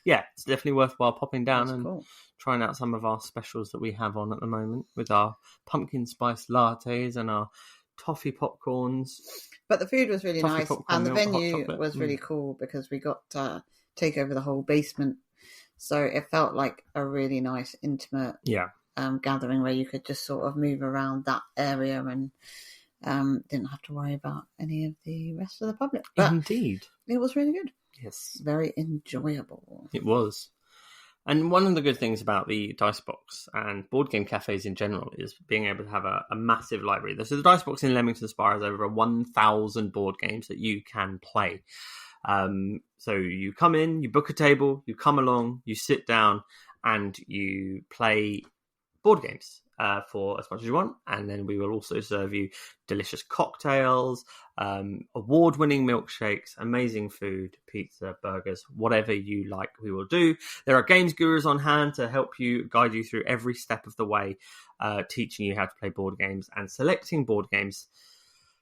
yeah, it's definitely worthwhile popping down trying out some of our specials that we have on at the moment with our pumpkin spice lattes and our toffee popcorns. But the food was really nice, and the venue was really cool because we got to take over the whole basement. So it felt like a really nice, intimate gathering where you could just sort of move around that area and didn't have to worry about any of the rest of the public. But indeed. It was really good. Yes. Very enjoyable. It was. And one of the good things about the Dice Box and board game cafes in general is being able to have a massive library. So the Dice Box in Leamington Spa has over 1,000 board games that you can play. So you come in, you book a table, you come along, you sit down, and you play board games for as much as you want. And then we will also serve you delicious cocktails, award-winning milkshakes, amazing food, pizza, burgers, whatever you like, we will do. There are games gurus on hand to help you, guide you through every step of the way, teaching you how to play board games and selecting board games.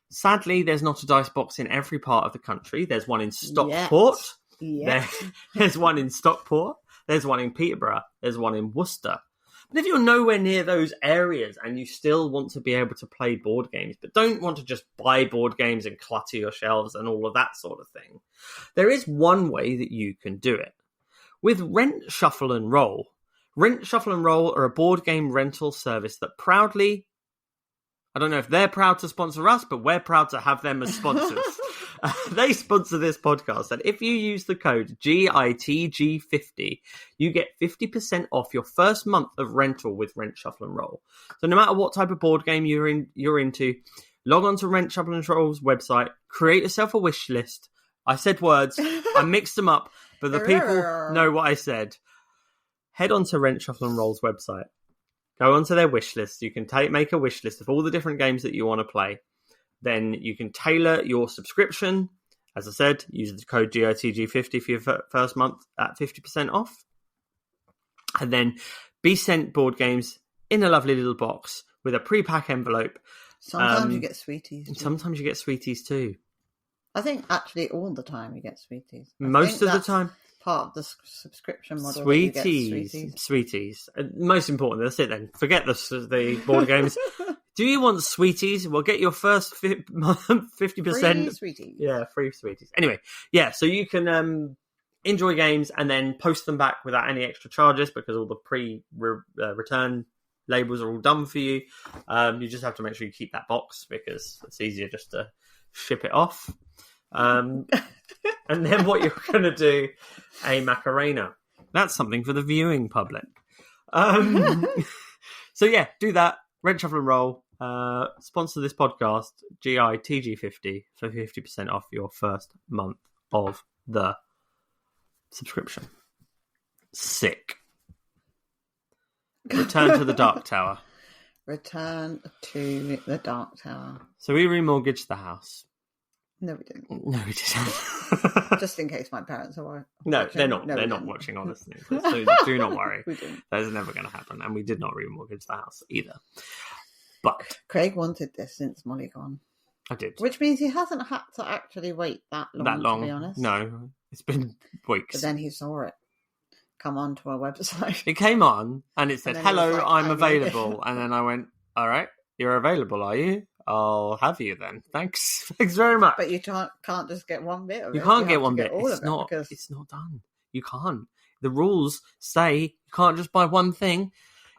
Sadly, there's not a Dice Box in every part of the country. There's one in Stockport. There's one in Stockport. There's one in Peterborough. There's one in Worcester. But if you're nowhere near those areas and you still want to be able to play board games, but don't want to just buy board games and clutter your shelves and all of that sort of thing, there is one way that you can do it. With Rent, Shuffle and Roll. Rent, Shuffle and Roll are a board game rental service that proudly... I don't know if they're proud to sponsor us, but we're proud to have them as sponsors. They sponsor this podcast. And if you use the code GITG50, you get 50% off your first month of rental with Rent, Shuffle and Roll. So no matter what type of board game you're into, log on to Rent, Shuffle and Roll's website, create yourself a wish list. I said words, I mixed them up, but the people know what I said. Head on to Rent, Shuffle and Roll's website. Go onto their wish list. You can make a wish list of all the different games that you want to play. Then you can tailor your subscription. As I said, use the code GITG50 for your first month at 50% off. And then be sent board games in a lovely little box with a pre-pack envelope. Sometimes you get sweeties. Sometimes you get sweeties too. I think actually all the time you get sweeties. Most of the time. Part of the subscription model. Sweeties. Most important. That's it then. Forget the board games. Do you want sweeties? Well, get your first 50%. Free sweeties. Yeah, free sweeties. Anyway, yeah, so you can enjoy games and then post them back without any extra charges because all the pre-return labels are all done for you. You just have to make sure you keep that box because it's easier just to ship it off. And then what you're going to do, a Macarena. That's something for the viewing public. So yeah, do that. Red Shuffle and Roll. Sponsor this podcast, GITG50 for 50% off your first month of the subscription. Sick. Return to the Dark Tower. Return to the Dark Tower. So we remortgaged the house. No, we didn't. No, we didn't. Just in case my parents are watching. No, they're not. They're not watching, honestly. So do not worry. We didn't. That is never going to happen. And we did not remortgage the house either. But Craig wanted this since Molly gone. I did. Which means he hasn't had to actually wait that long, to be honest. No, it's been weeks. But then he saw it come onto our website. It came on and it said, hello, like, I'm available. And then I went, all right, you're available, are you? I'll have you then. Thanks. Thanks very much. But you can't just get one bit of it. You can't get one bit. It's not done. You can't. The rules say you can't just buy one thing.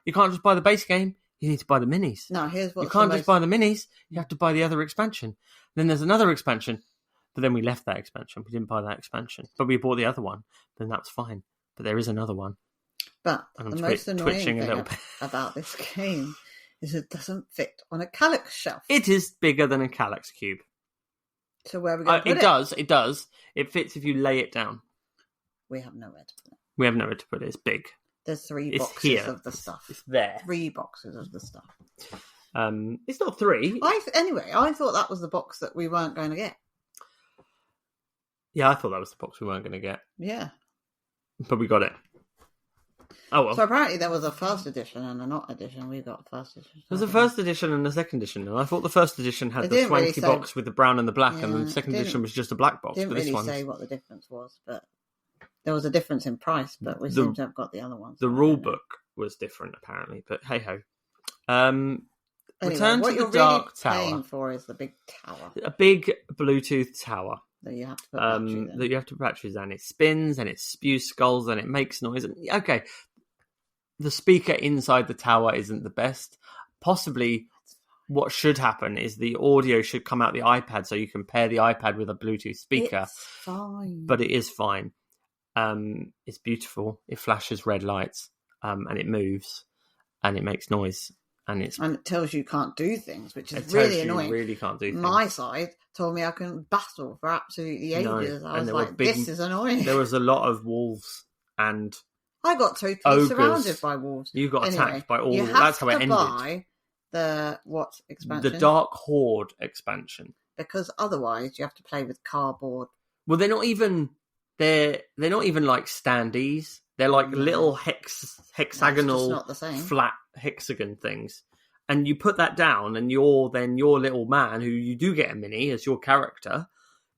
You can't just buy the base game. You need to buy the minis. No, here's what you can't just buy the minis. You have to buy the other expansion. Then there's another expansion. But then we left that expansion. We didn't buy that expansion. But we bought the other one. Then that's fine. But there is another one. But the most annoying thing about this game is it doesn't fit on a Calyx shelf. It is bigger than a Calyx cube. So where are we going to put it? It does. It fits if you lay it down. We have nowhere to put it. We have nowhere to put it. It's big. There's three boxes of the stuff. It's there. 3 boxes of the stuff. It's not 3. Anyway, I thought that was the box that we weren't going to get. Yeah, I thought that was the box we weren't going to get. Yeah. But we got it. Oh well. So apparently there was a first edition and a not edition. We got a first edition. There's a first edition and a second edition. And I thought the first edition had the swanky box with the brown and the black, and the second edition was just a black box. Didn't really say what the difference was, but there was a difference in price. But we seem to have got the other ones. The rule book was different apparently, but hey ho. Anyway, Return to the Dark Tower. What you're paying for is the big tower. A big Bluetooth tower. That you have to put batteries in. That you have to put batteries in. It spins and it spews skulls and it makes noise. And, okay, the speaker inside the tower isn't the best. Possibly what should happen is the audio should come out the iPad so you can pair the iPad with a Bluetooth speaker. It's fine. But it is fine. It's beautiful. It flashes red lights and it moves and it makes noise. And it tells you can't do things, which is really annoying. You really can't do things. My side told me I couldn't battle for absolutely ages. I was like, this is annoying. There was a lot of wolves and I got totally ogres. Surrounded by wolves. You got attacked by all. That's how it ended. Buy the what expansion? The Dark Horde expansion. Because otherwise, you have to play with cardboard. Well, they're not even like standees. They're like little hexagonal, not the same. Flat hexagon things. And you put that down, and your little man, who you do get a mini as your character,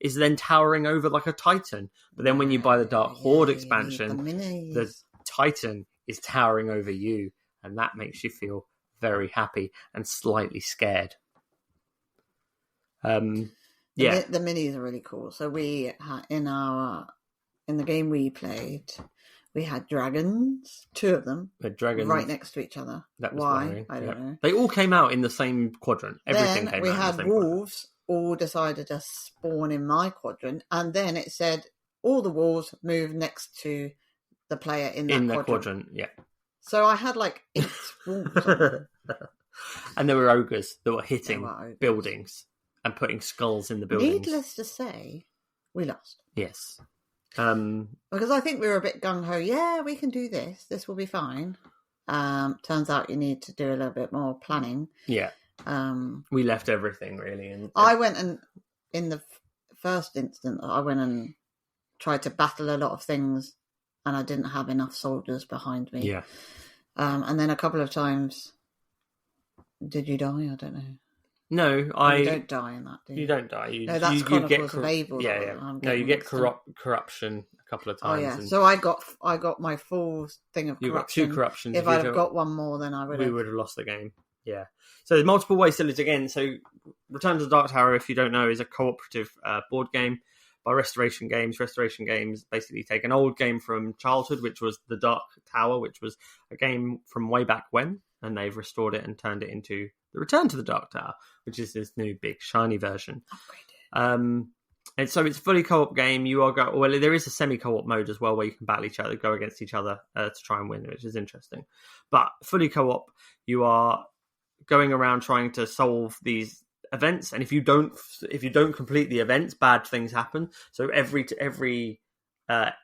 is then towering over like a titan. But then when you buy the Dark Horde expansion, the titan is towering over you, and that makes you feel very happy and slightly scared. The minis are really cool. So we in the game we played, we had dragons, 2 of them, right next to each other. That was why? I don't know. They all came out in the same quadrant. Everything came out in the same quadrant. We had wolves all decided to spawn in my quadrant, and then it said all the wolves move next to the player in that quadrant. Yeah. So I had like 8 wolves. And there were ogres that were hitting buildings and putting skulls in the buildings. Needless to say, we lost. Yes. Because I think we were a bit gung-ho. Yeah, we can do this. This will be fine. Turns out you need to do a little bit more planning. Yeah. We left everything really. And I went and in the first instance, I went and tried to battle a lot of things, and I didn't have enough soldiers behind me. Yeah. And then a couple of times, did you die? I don't know. No, You don't die in that, do you? You don't die. No, that's Chronicles of Abel. Yeah. No, you get corruption a couple of times. Oh yeah. So I got my full thing of corruption. You got 2 corruptions. If I'd have got one more, then we would have lost the game. Yeah. So there's multiple ways to lose again. So Return to the Dark Tower, if you don't know, is a cooperative board game by Restoration Games. Restoration Games basically take an old game from childhood, which was the Dark Tower, which was a game from way back when, and they've restored it and turned it into the Return to the Dark Tower, which is this new big shiny version. Upgraded. And so it's a fully co-op game. There is a semi-co-op mode as well where you can battle each other, go against each other to try and win, which is interesting. But fully co-op, you are going around trying to solve these events, and if you don't complete the events, bad things happen. So every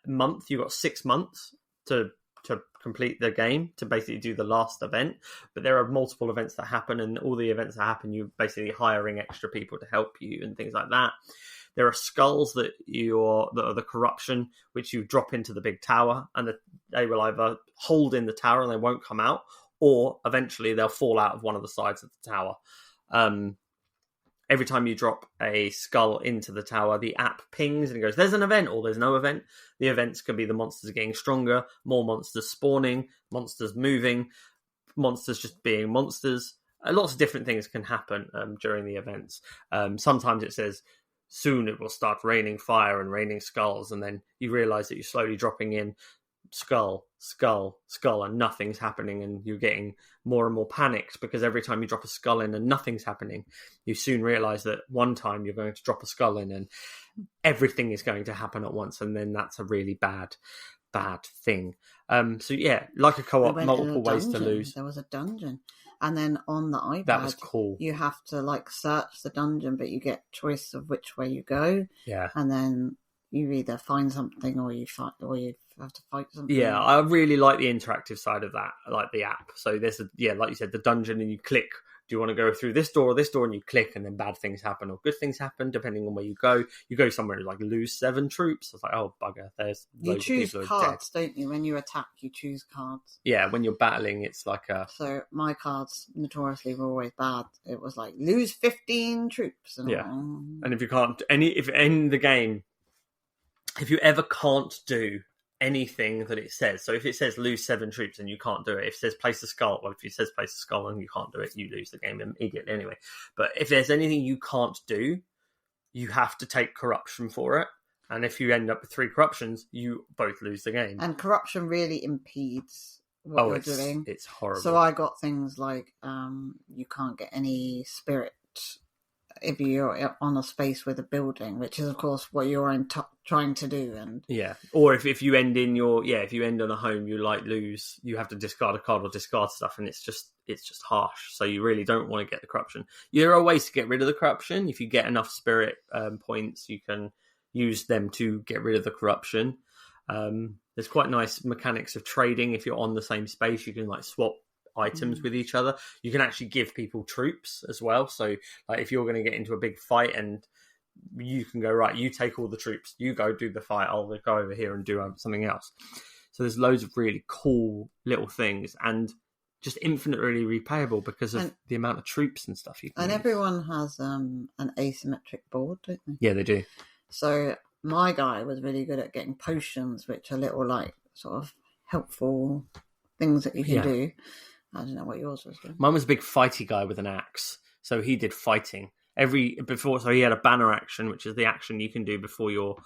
month, you've got 6 months to complete the game, to basically do the last event. But there are multiple events that happen, and all the events that happen, you're basically hiring extra people to help you and things like that. There are skulls that are the corruption, which you drop into the big tower, and they will either hold in the tower and they won't come out, or eventually they'll fall out of one of the sides of the tower. Every time you drop a skull into the tower, the app pings and it goes, there's an event, or there's no event. The events can be the monsters getting stronger, more monsters spawning, monsters moving, monsters just being monsters. Lots of different things can happen during the events. Sometimes it says, soon it will start raining fire and raining skulls, and then you realise that you're slowly dropping in skull, and nothing's happening, and you're getting more and more panicked because every time you drop a skull in and nothing's happening, you soon realise that one time you're going to drop a skull in and everything is going to happen at once, and then that's a really bad thing. So yeah, like a co-op, multiple ways to lose. There was a dungeon, and then on the iPad, that was cool. You have to search the dungeon, but you get choice of which way you go. Yeah, and then you either find something or you have to fight something. Yeah, I really like the interactive side of that. I like the app. So there's like you said, the dungeon, and you click, do you want to go through this door or this door? And you click, and then bad things happen or good things happen, depending on where you go. You go somewhere and lose 7 troops. I was like, oh, bugger, there's you loads choose of people cards, don't you? When you attack, you choose cards. Yeah, when you're battling, it's like a... So my cards notoriously were always bad. It was lose 15 troops. And and if you can't... if in the game, if you ever can't do anything that it says, so if it says lose 7 troops and you can't do it, if it says place a skull, if it says place a skull and you can't do it, you lose the game immediately anyway. But if there's anything you can't do, you have to take corruption for it, and if you end up with 3 corruptions, you both lose the game. And corruption really impedes what you're doing. It's horrible. So I got things like you can't get any spirit if you're on a space with a building, which is of course what you're trying to do. And or if you end in if you end on a home, you lose, you have to discard a card or discard stuff, and it's just harsh. So you really don't want to get the corruption. There are ways to get rid of the corruption. If you get enough spirit points, you can use them to get rid of the corruption. There's quite nice mechanics of trading. If you're on the same space, you can swap items with each other. You can actually give people troops as well. So if you're going to get into a big fight, and you can go, right, you take all the troops, you go do the fight, I'll go over here and do something else. So there's loads of really cool little things, and just infinitely repayable because of the amount of troops and stuff you can use. Everyone has an asymmetric board, don't they? Yeah, they do. So my guy was really good at getting potions, which are little sort of helpful things that you can do. I don't know what yours was doing. Mine was a big fighty guy with an axe, so he did fighting so he had a banner action, which is the action you can do before your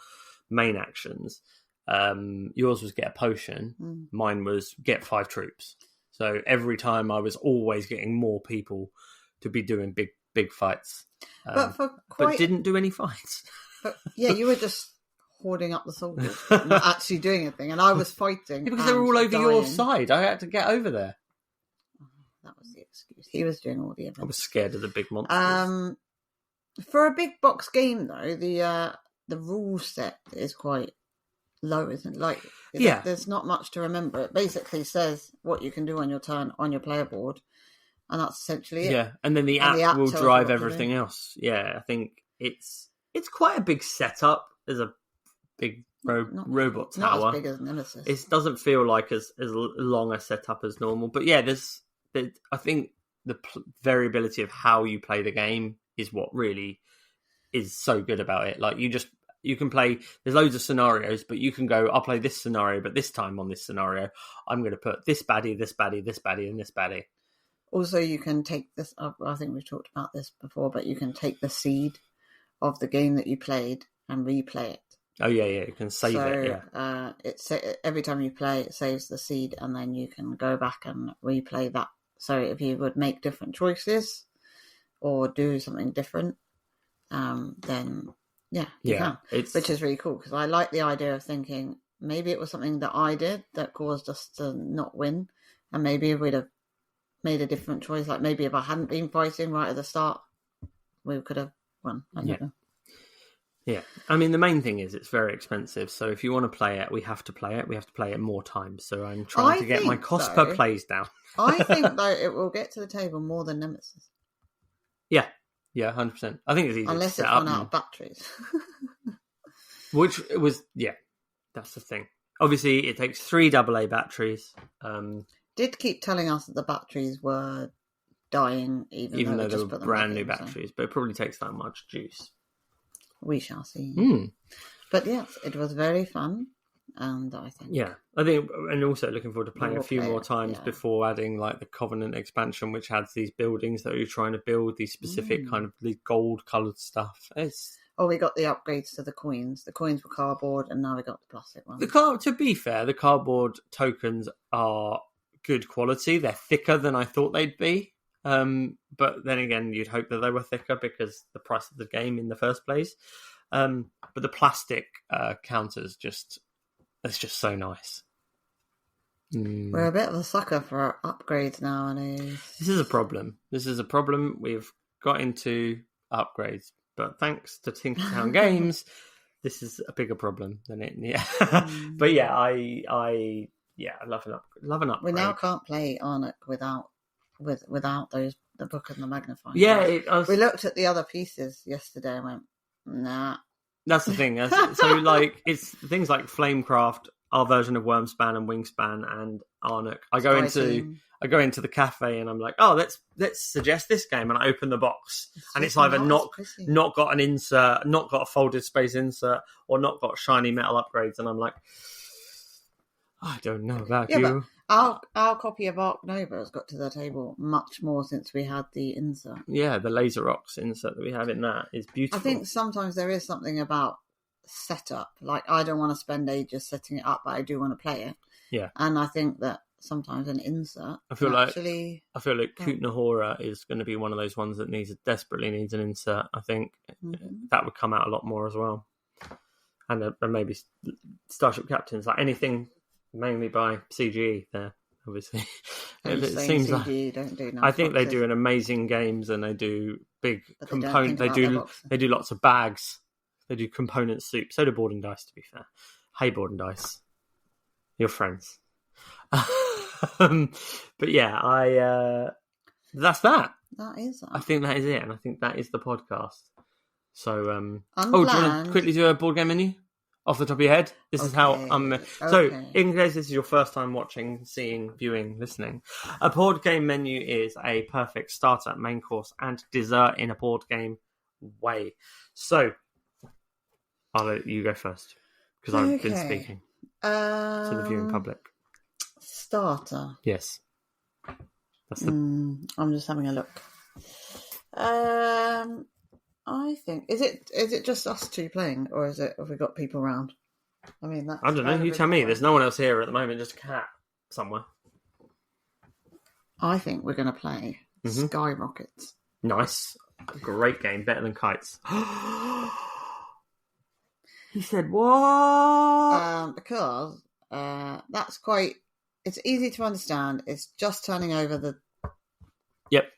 main actions. Yours was get a potion. Mine was get 5 troops. So every time I was always getting more people to be doing big fights, but didn't do any fights. But you were just hoarding up the soldiers, not actually doing anything, and I was fighting because they were all over your side. I had to get over there. That was the excuse. He was doing all the events. I was scared of the big monsters. For a big box game, though, the rule set is quite low, isn't it? There's not much to remember. It basically says what you can do on your turn on your player board, and that's essentially it. Yeah, and then the app will drive everything else. Yeah, I think it's quite a big setup. There's a big robot tower. Not as big as Nemesis. It doesn't feel like as long a setup as normal. But yeah, I think the variability of how you play the game is what really is so good about it. Like you can play, there's loads of scenarios, but you can go, I'll play this scenario, but this time on this scenario, I'm going to put this baddie, this baddie, this baddie, and this baddie. Also, you can take this, I think we've talked about this before, but you can take the seed of the game that you played and replay it. Oh, yeah, you can save it, yeah. Every time you play, it saves the seed, and then you can go back and replay that. So if you would make different choices or do something different, then, you can. Which is really cool, because I like the idea of thinking, maybe it was something that I did that caused us to not win, and maybe if we'd have made a different choice, like maybe if I hadn't been fighting right at the start, we could have won. I don't know. Yeah, I mean, the main thing is it's very expensive. So if you want to play it, we have to play it. We have to play it more times. So I'm trying to get my cost per plays down. I think, though, it will get to the table more than Nemesis. Yeah, 100%. I think it's easy unless to set it's run out of batteries. Which was, that's the thing. Obviously, it takes 3 AA batteries. Did keep telling us that the batteries were dying, even though they were brand new batteries. But it probably takes that much juice. We shall see. But yes, it was very fun, and I think and also looking forward to playing a few more times before adding like the Covenant expansion, which has these buildings that you're trying to build, these specific kind of the gold coloured stuff. We got the upgrades to the coins. The coins were cardboard, and now we got the plastic ones. To be fair, the cardboard tokens are good quality. They're thicker than I thought they'd be. But then again, you'd hope that they were thicker because the price of the game in the first place. But the plastic counters it's just so nice. We're a bit of a sucker for upgrades nowadays. This is a problem. We've got into upgrades, but thanks to Tinkertown Games, this is a bigger problem than it. Yeah, but I love an upgrade. We now can't play Arnak without the book and the magnifying. Yeah, we looked at the other pieces yesterday and went, nah. That's the thing. So, like, it's things like Flamecraft, our version of Wormspan and Wingspan, and Arnak. I go into the cafe and I'm like, oh, let's suggest this game, and I open the box, and it's either not got an insert, not got a folded space insert, or not got shiny metal upgrades, and I'm like, I don't know about you. But our copy of Ark Nova has got to the table much more since we had the insert. Yeah, the Laser Rocks insert that we have in that is beautiful. I think sometimes there is something about setup. Like, I don't want to spend ages setting it up, but I do want to play it. Yeah. And I think that sometimes an insert I feel like Kutna Hora is going to be one of those ones that desperately needs an insert. I think that would come out a lot more as well. And maybe Starship Captains, like anything mainly by CGE there, obviously. It seems CGE don't do I think they do an amazing games, and they do big components. They do lots of bags. They do component soup. So do Board and Dice, to be fair. Hey, Board and Dice, you're friends. But yeah, that's that. That is that. I think that is it, and I think that is the podcast. So, do you want to quickly do a board game menu? Off the top of your head, this is how I'm. So, in case this is your first time watching, seeing, viewing, listening, a board game menu is a perfect starter, main course, and dessert in a board game way. So, I'll let you go first because I've been speaking to the viewing public. Starter. Yes. That's I'm just having a look. I think is it just us two playing, or have we got people around? I mean, I don't know. You tell me. There's no one else here at the moment. Just a cat somewhere. I think we're going to play Skyrockets. Nice, great game. Better than Kites. He said what? Because that's quite. It's easy to understand. It's just turning over the. Yep.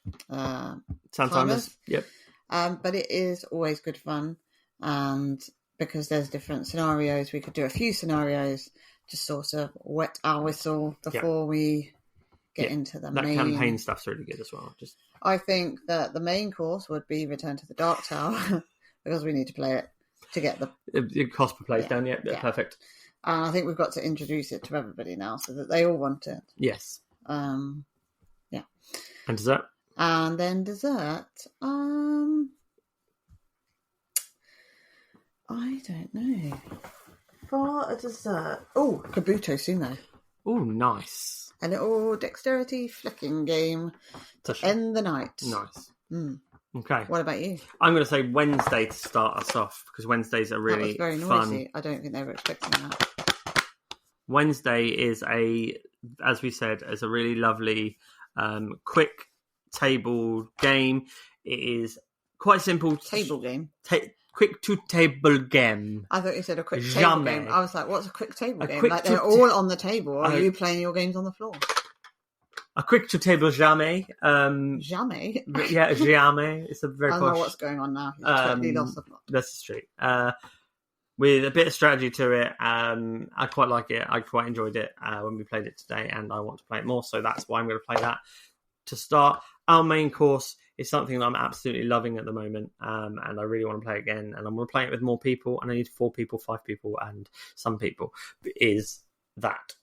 Timers. Yep. But it is always good fun, and because there's different scenarios, we could do a few scenarios, just sort of wet our whistle before we get into the main. That campaign stuff's really good as well. I think that the main course would be Return to the Darktower, because we need to play it to get the cost per play down. Yeah, perfect. And I think we've got to introduce it to everybody now so that they all want it. Yes. Yeah. And dessert? And then dessert. I don't know. For a dessert. Oh, Kabuto Sumo. Oh, nice. A little dexterity flicking game to end the night. Nice. Mm. Okay. What about you? I'm going to say Wednesday to start us off, because Wednesdays are really that was very fun. noisy. I don't think they were expecting that. Wednesday is as we said, is a really lovely, quick table game. It is quite simple. Table game? Quick to table game. I thought you said a quick table game. I was like, what's a quick table game? Like they're all on the table, or are you playing your games on the floor? A quick to table jamais. Jamais? Yeah, jamais. It's a very I don't know what's going on now. He's totally lost the plot. That's true. With a bit of strategy to it. I quite like it. I quite enjoyed it when we played it today, and I want to play it more, so that's why I'm going to play that to start. Our main course is something that I'm absolutely loving at the moment, and I really want to play it again, and I'm going to play it with more people, and I need 4 people, 5 people, and some people, is that.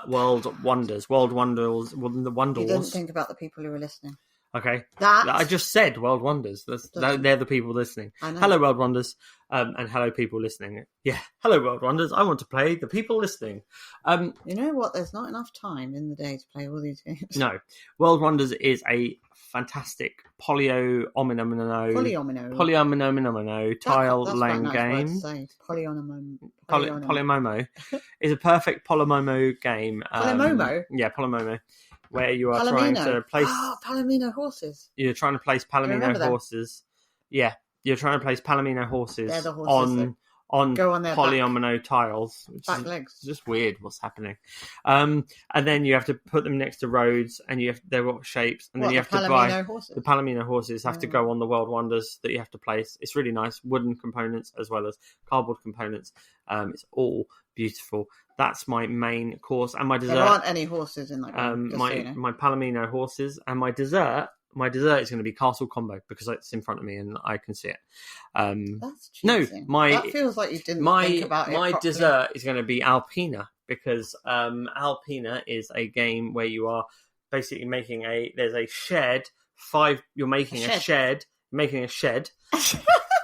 World Wonders. The Wonders. You didn't think about the people who were listening. Okay. I just said World Wonders. They're the people listening. Hello, World Wonders. And hello, people listening. Yeah. Hello, World Wonders. I want to play the people listening. You know what? There's not enough time in the day to play all these games. No. World Wonders is a fantastic polyomino tile laying game. Polymomo is a perfect polymomo game. Polymomo? Yeah, polymomo. Where you are trying to place... Palomino horses. You're trying to place Palomino horses. Yeah, you're trying to place Palomino horses, on polyomino tiles. Which back is legs. Just weird what's happening. And then you have to put them next to roads, and they've got shapes, and then you have to buy... Horses? The Palomino horses have to go on the World Wonders that you have to place. It's really nice. Wooden components as well as cardboard components. It's all beautiful. That's my main course, and my dessert. There aren't any horses in that game. My Palomino horses, and my dessert. My dessert is going to be Castle Combo because it's in front of me and I can see it. That's cheating. That feels like you didn't think about it properly. My dessert is going to be Alpina because Alpina is a game where you are basically making there's a shed. You're making a shed. Making a shed,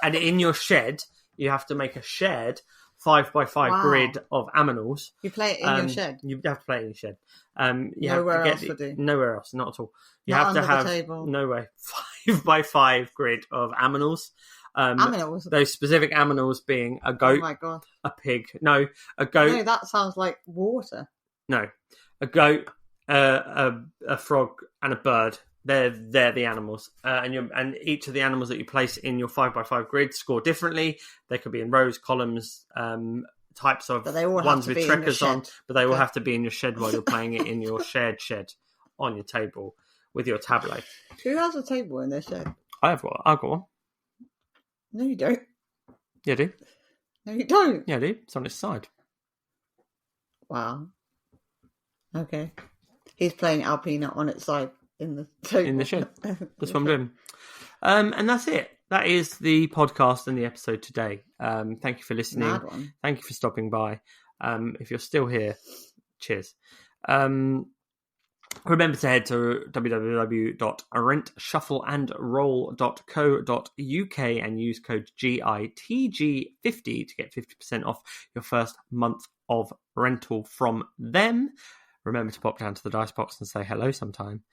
and in your shed you have to make a shed. 5x5 grid of aminals. You play it in your shed. You have to play it in your shed. Nowhere else would do. Nowhere else, not at all. You not have to have the table. No way. 5x5 grid of aminals. Aminals. Those specific aminals being a goat. Oh my god. A pig. No, a goat. No, that sounds like water. No, a goat, a frog, and a bird. They're the animals, and each of the animals that you place in your 5x5 grid score differently. They could be in rows, columns, types of ones with trackers on, but they all have to be in your shed while you're playing it in your shared shed on your table with your tablet. Who has a table in their shed? I've got one. No, you don't. Yeah, I do. No, you don't. Yeah, I do. It's on its side. Wow. Okay. He's playing Alpina on its side. In the shed. That's what I'm doing. And that's it. That is the podcast and the episode today. Thank you for listening. Mad one. Thank you for stopping by. If you're still here, cheers. Remember to head to www.rentshuffleandroll.co.uk and use code GITG50 to get 50% off your first month of rental from them. Remember to pop down to the Dice Box and say hello sometime.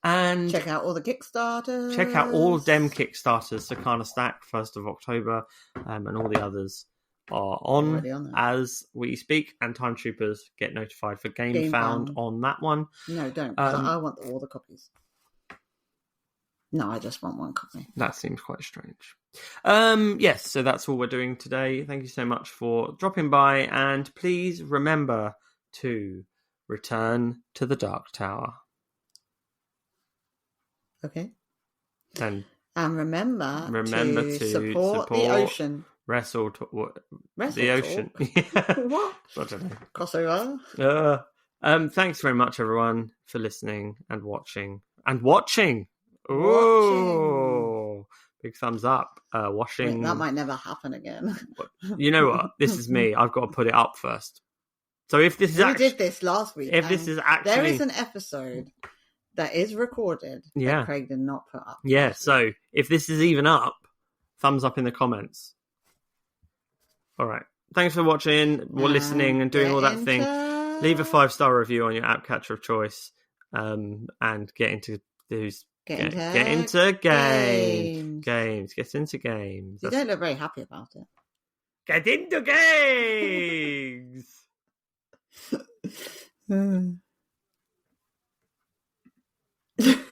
And check out all the Kickstarters. Check out all of them Kickstarters. Sakana Stack, 1st of October, and all the others are on as we speak. And Time Troopers get notified for Game Found on that one. No, don't. I want all the copies. No, I just want one copy. That seems quite strange. Yes, so that's all we're doing today. Thank you so much for dropping by, and please remember to return to the Dark Tower. Okay. And remember to support the ocean. Wrestle the ocean. What? I don't know. Crossover. Thanks very much, everyone, for listening and watching. Oh, big thumbs up. Watching. That might never happen again. You know what? This is me. I've got to put it up first. So if this is we did this last week. If this is actually there is an episode that is recorded that Craig did not put up. Yeah, so if this is even up, thumbs up in the comments. All right. Thanks for watching, listening, and doing all that thing. Leave a 5-star review on your app catcher of choice, and get into games. Get into games. You don't look very happy about it. Get into games.